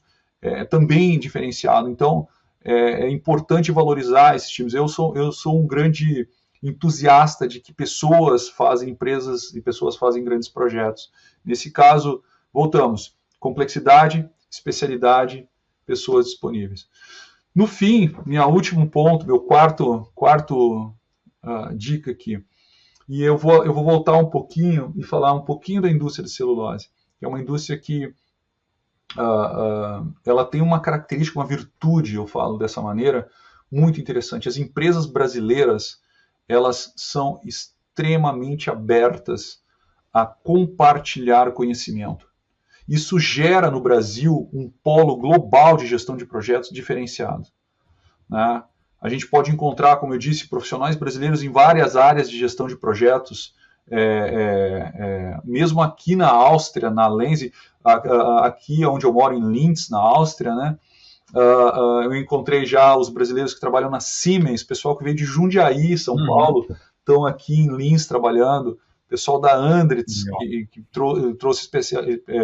também diferenciado. Então, é importante valorizar esses times. Eu sou um grande entusiasta de que pessoas fazem empresas e pessoas fazem grandes projetos. Nesse caso, voltamos, complexidade, especialidade, pessoas disponíveis. No fim, meu último ponto, meu quarto dica aqui, e eu vou voltar um pouquinho e falar um pouquinho da indústria de celulose, que é uma indústria que ela tem uma característica, uma virtude, eu falo dessa maneira, muito interessante. As empresas brasileiras, elas são extremamente abertas a compartilhar conhecimento. Isso gera no Brasil um polo global de gestão de projetos diferenciado, né? A gente pode encontrar, como eu disse, profissionais brasileiros em várias áreas de gestão de projetos, mesmo aqui na Áustria, na Lense, aqui onde eu moro, em Linz, na Áustria, né? Eu encontrei já os brasileiros que trabalham na Siemens, pessoal que veio de Jundiaí, São Paulo, estão aqui em Linz trabalhando. Pessoal da Andritz, que trouxe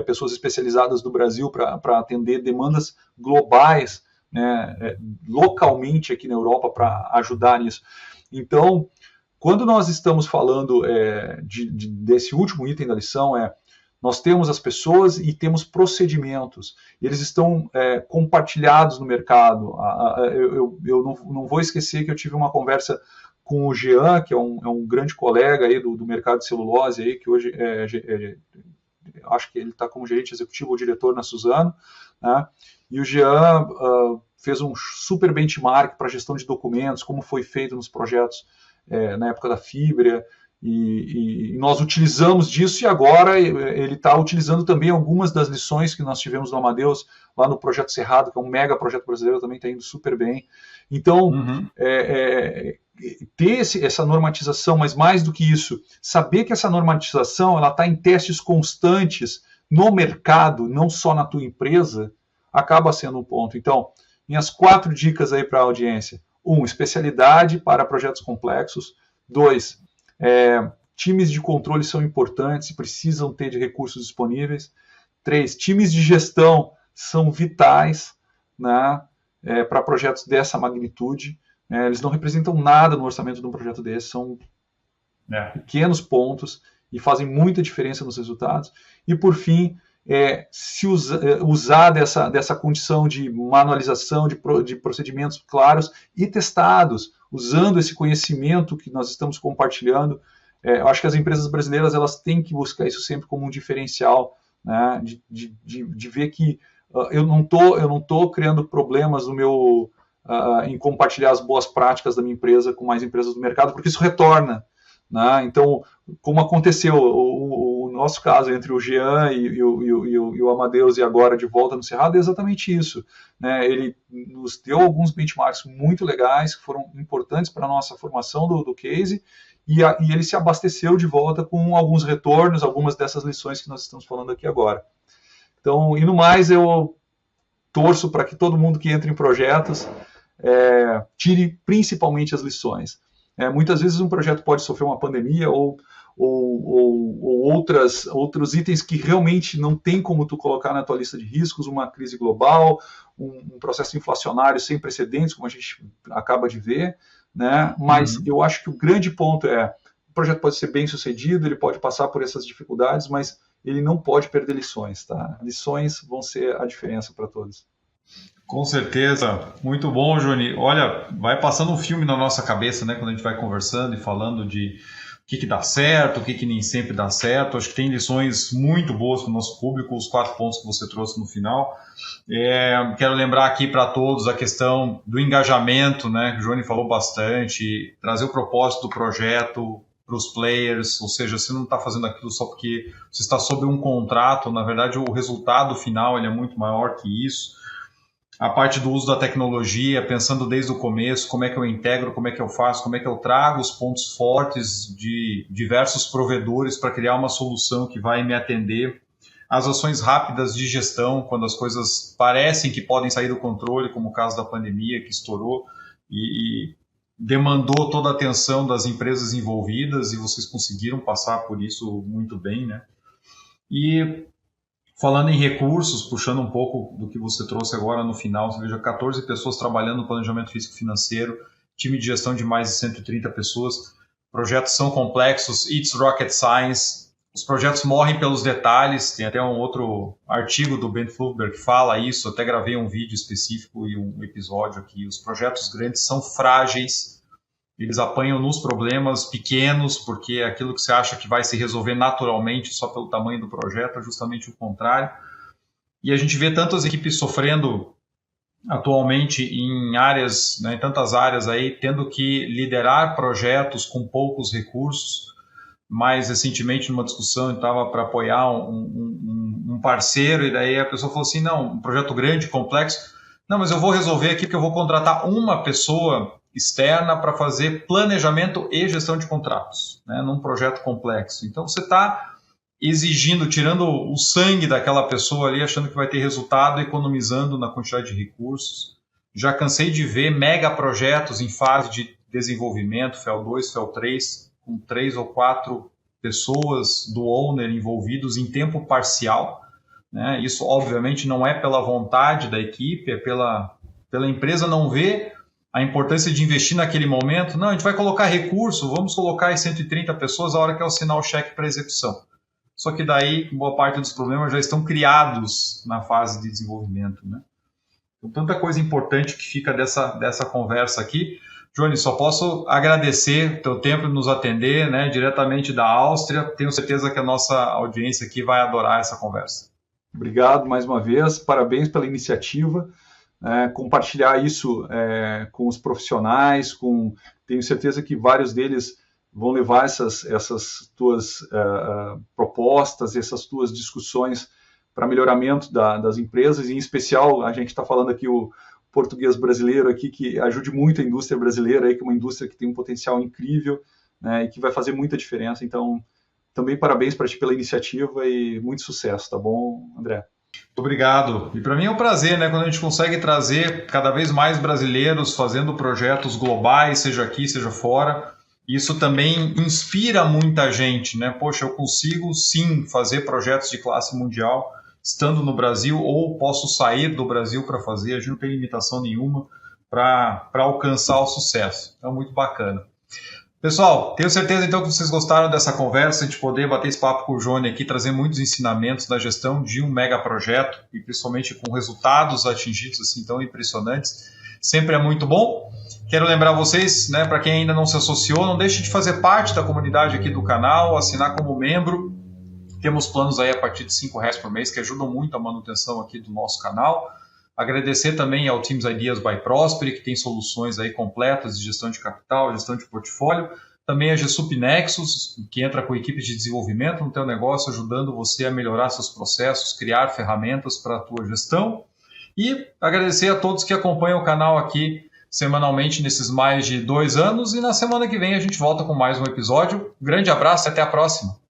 pessoas especializadas do Brasil para atender demandas globais, né, localmente aqui na Europa, para ajudar nisso. Então, quando nós estamos falando desse último item da lição, nós temos as pessoas e temos procedimentos. Eles estão compartilhados no mercado. Eu não vou esquecer que eu tive uma conversa com o Jean, que é um grande colega aí do mercado de celulose, aí, que hoje acho que ele está como gerente executivo ou diretor na Suzano, né? E o Jean fez um super benchmark para gestão de documentos, como foi feito nos projetos na época da Fibria, e nós utilizamos disso, e agora ele está utilizando também algumas das lições que nós tivemos no Amadeus, lá no Projeto Cerrado, que é um mega projeto brasileiro, também está indo super bem. Então, ter essa normatização, mas mais do que isso, saber que essa normatização está em testes constantes no mercado, não só na tua empresa, acaba sendo um ponto. Então, minhas 4 dicas aí para a audiência. 1, especialidade para projetos complexos. 2, times de controle são importantes e precisam ter de recursos disponíveis. 3, times de gestão são vitais, né, para projetos dessa magnitude. Eles não representam nada no orçamento de um projeto desse, são pequenos pontos e fazem muita diferença nos resultados. E, por fim, se usar dessa condição de manualização, de procedimentos claros e testados, usando esse conhecimento que nós estamos compartilhando. Eu acho que as empresas brasileiras elas têm que buscar isso sempre como um diferencial, né, de ver que eu não tô criando problemas no meu... em compartilhar as boas práticas da minha empresa com mais empresas do mercado, porque isso retorna, né? Então, como aconteceu o nosso caso entre o Jean e o Amadeus e agora de volta no Cerrado, é exatamente isso, né? Ele nos deu alguns benchmarks muito legais, que foram importantes para a nossa formação do case, e ele se abasteceu de volta com alguns retornos, algumas dessas lições que nós estamos falando aqui agora. Então, e no mais, eu torço para que todo mundo que entra em projetos tire principalmente as lições. Muitas vezes um projeto pode sofrer uma pandemia ou outros itens que realmente não tem como tu colocar na tua lista de riscos, uma crise global, um processo inflacionário sem precedentes, como a gente acaba de ver, né? Mas eu acho que o grande ponto o projeto pode ser bem sucedido, ele pode passar por essas dificuldades, mas ele não pode perder lições, tá? Lições vão ser a diferença para todos. Com certeza, muito bom, Johnny. Olha, vai passando um filme na nossa cabeça, né, quando a gente vai conversando e falando de o que dá certo, o que nem sempre dá certo. Acho que tem lições muito boas para o nosso público, os 4 pontos que você trouxe no final. Quero lembrar aqui para todos a questão do engajamento, né, que o Johnny falou bastante, trazer o propósito do projeto para os players, ou seja, você não está fazendo aquilo só porque você está sob um contrato, na verdade o resultado final ele é muito maior que isso. A parte do uso da tecnologia, pensando desde o começo, como é que eu integro, como é que eu faço, como é que eu trago os pontos fortes de diversos provedores para criar uma solução que vai me atender. As ações rápidas de gestão, quando as coisas parecem que podem sair do controle, como o caso da pandemia que estourou, e demandou toda a atenção das empresas envolvidas e vocês conseguiram passar por isso muito bem, né? E falando em recursos, puxando um pouco do que você trouxe agora no final, você veja 14 pessoas trabalhando no planejamento físico-financeiro, time de gestão de mais de 130 pessoas, projetos são complexos, it's rocket science, os projetos morrem pelos detalhes, tem até um outro artigo do Ben Fluberg que fala isso, até gravei um vídeo específico e um episódio aqui, os projetos grandes são frágeis, eles apanham nos problemas pequenos, porque é aquilo que você acha que vai se resolver naturalmente só pelo tamanho do projeto é justamente o contrário. E a gente vê tantas equipes sofrendo atualmente em áreas, né, em tantas áreas aí, tendo que liderar projetos com poucos recursos. Mais recentemente, numa discussão, eu estava para apoiar um parceiro, e daí a pessoa falou assim, não, um projeto grande, complexo, não, mas eu vou resolver aqui porque eu vou contratar uma pessoa externa para fazer planejamento e gestão de contratos, né, num projeto complexo. Então, você está exigindo, tirando o sangue daquela pessoa ali, achando que vai ter resultado, economizando na quantidade de recursos. Já cansei de ver mega projetos em fase de desenvolvimento, FEL 2, FEL 3, com 3 ou 4 pessoas do owner envolvidos em tempo parcial, né? Isso, obviamente, não é pela vontade da equipe, é pela empresa não ver a importância de investir naquele momento. Não, a gente vai colocar recurso, vamos colocar as 130 pessoas a hora que eu assinar o cheque para execução. Só que daí, boa parte dos problemas já estão criados na fase de desenvolvimento, né? Então, tanta coisa importante que fica dessa conversa aqui. Johnny, só posso agradecer o teu tempo de nos atender, né, diretamente da Áustria. Tenho certeza que a nossa audiência aqui vai adorar essa conversa. Obrigado mais uma vez, parabéns pela iniciativa. Compartilhar isso com os profissionais, tenho certeza que vários deles vão levar essas tuas propostas, essas tuas discussões para melhoramento das empresas, e em especial a gente está falando aqui o português brasileiro aqui, que ajude muito a indústria brasileira, aí, que é uma indústria que tem um potencial incrível, né, e que vai fazer muita diferença. Então, também parabéns para ti pela iniciativa e muito sucesso, tá bom, André? Muito obrigado. E para mim é um prazer, né, quando a gente consegue trazer cada vez mais brasileiros fazendo projetos globais, seja aqui, seja fora. Isso também inspira muita gente, né? Poxa, eu consigo sim fazer projetos de classe mundial estando no Brasil, ou posso sair do Brasil para fazer, a gente não tem limitação nenhuma para alcançar o sucesso. Então, muito bacana. Pessoal, tenho certeza então que vocês gostaram dessa conversa, de poder bater esse papo com o Johnny aqui, trazer muitos ensinamentos da gestão de um mega projeto, e principalmente com resultados atingidos assim tão impressionantes. Sempre é muito bom. Quero lembrar vocês, né, para quem ainda não se associou, não deixe de fazer parte da comunidade aqui do canal, assinar como membro. Temos planos aí a partir de R$5 por mês que ajudam muito a manutenção aqui do nosso canal. Agradecer também ao Teams Ideas by Prosper, que tem soluções aí completas de gestão de capital, gestão de portfólio. Também a GSUP Nexus, que entra com equipes de desenvolvimento no teu negócio, ajudando você a melhorar seus processos, criar ferramentas para a tua gestão. E agradecer a todos que acompanham o canal aqui semanalmente nesses mais de 2 anos. E na semana que vem a gente volta com mais um episódio. Grande abraço e até a próxima!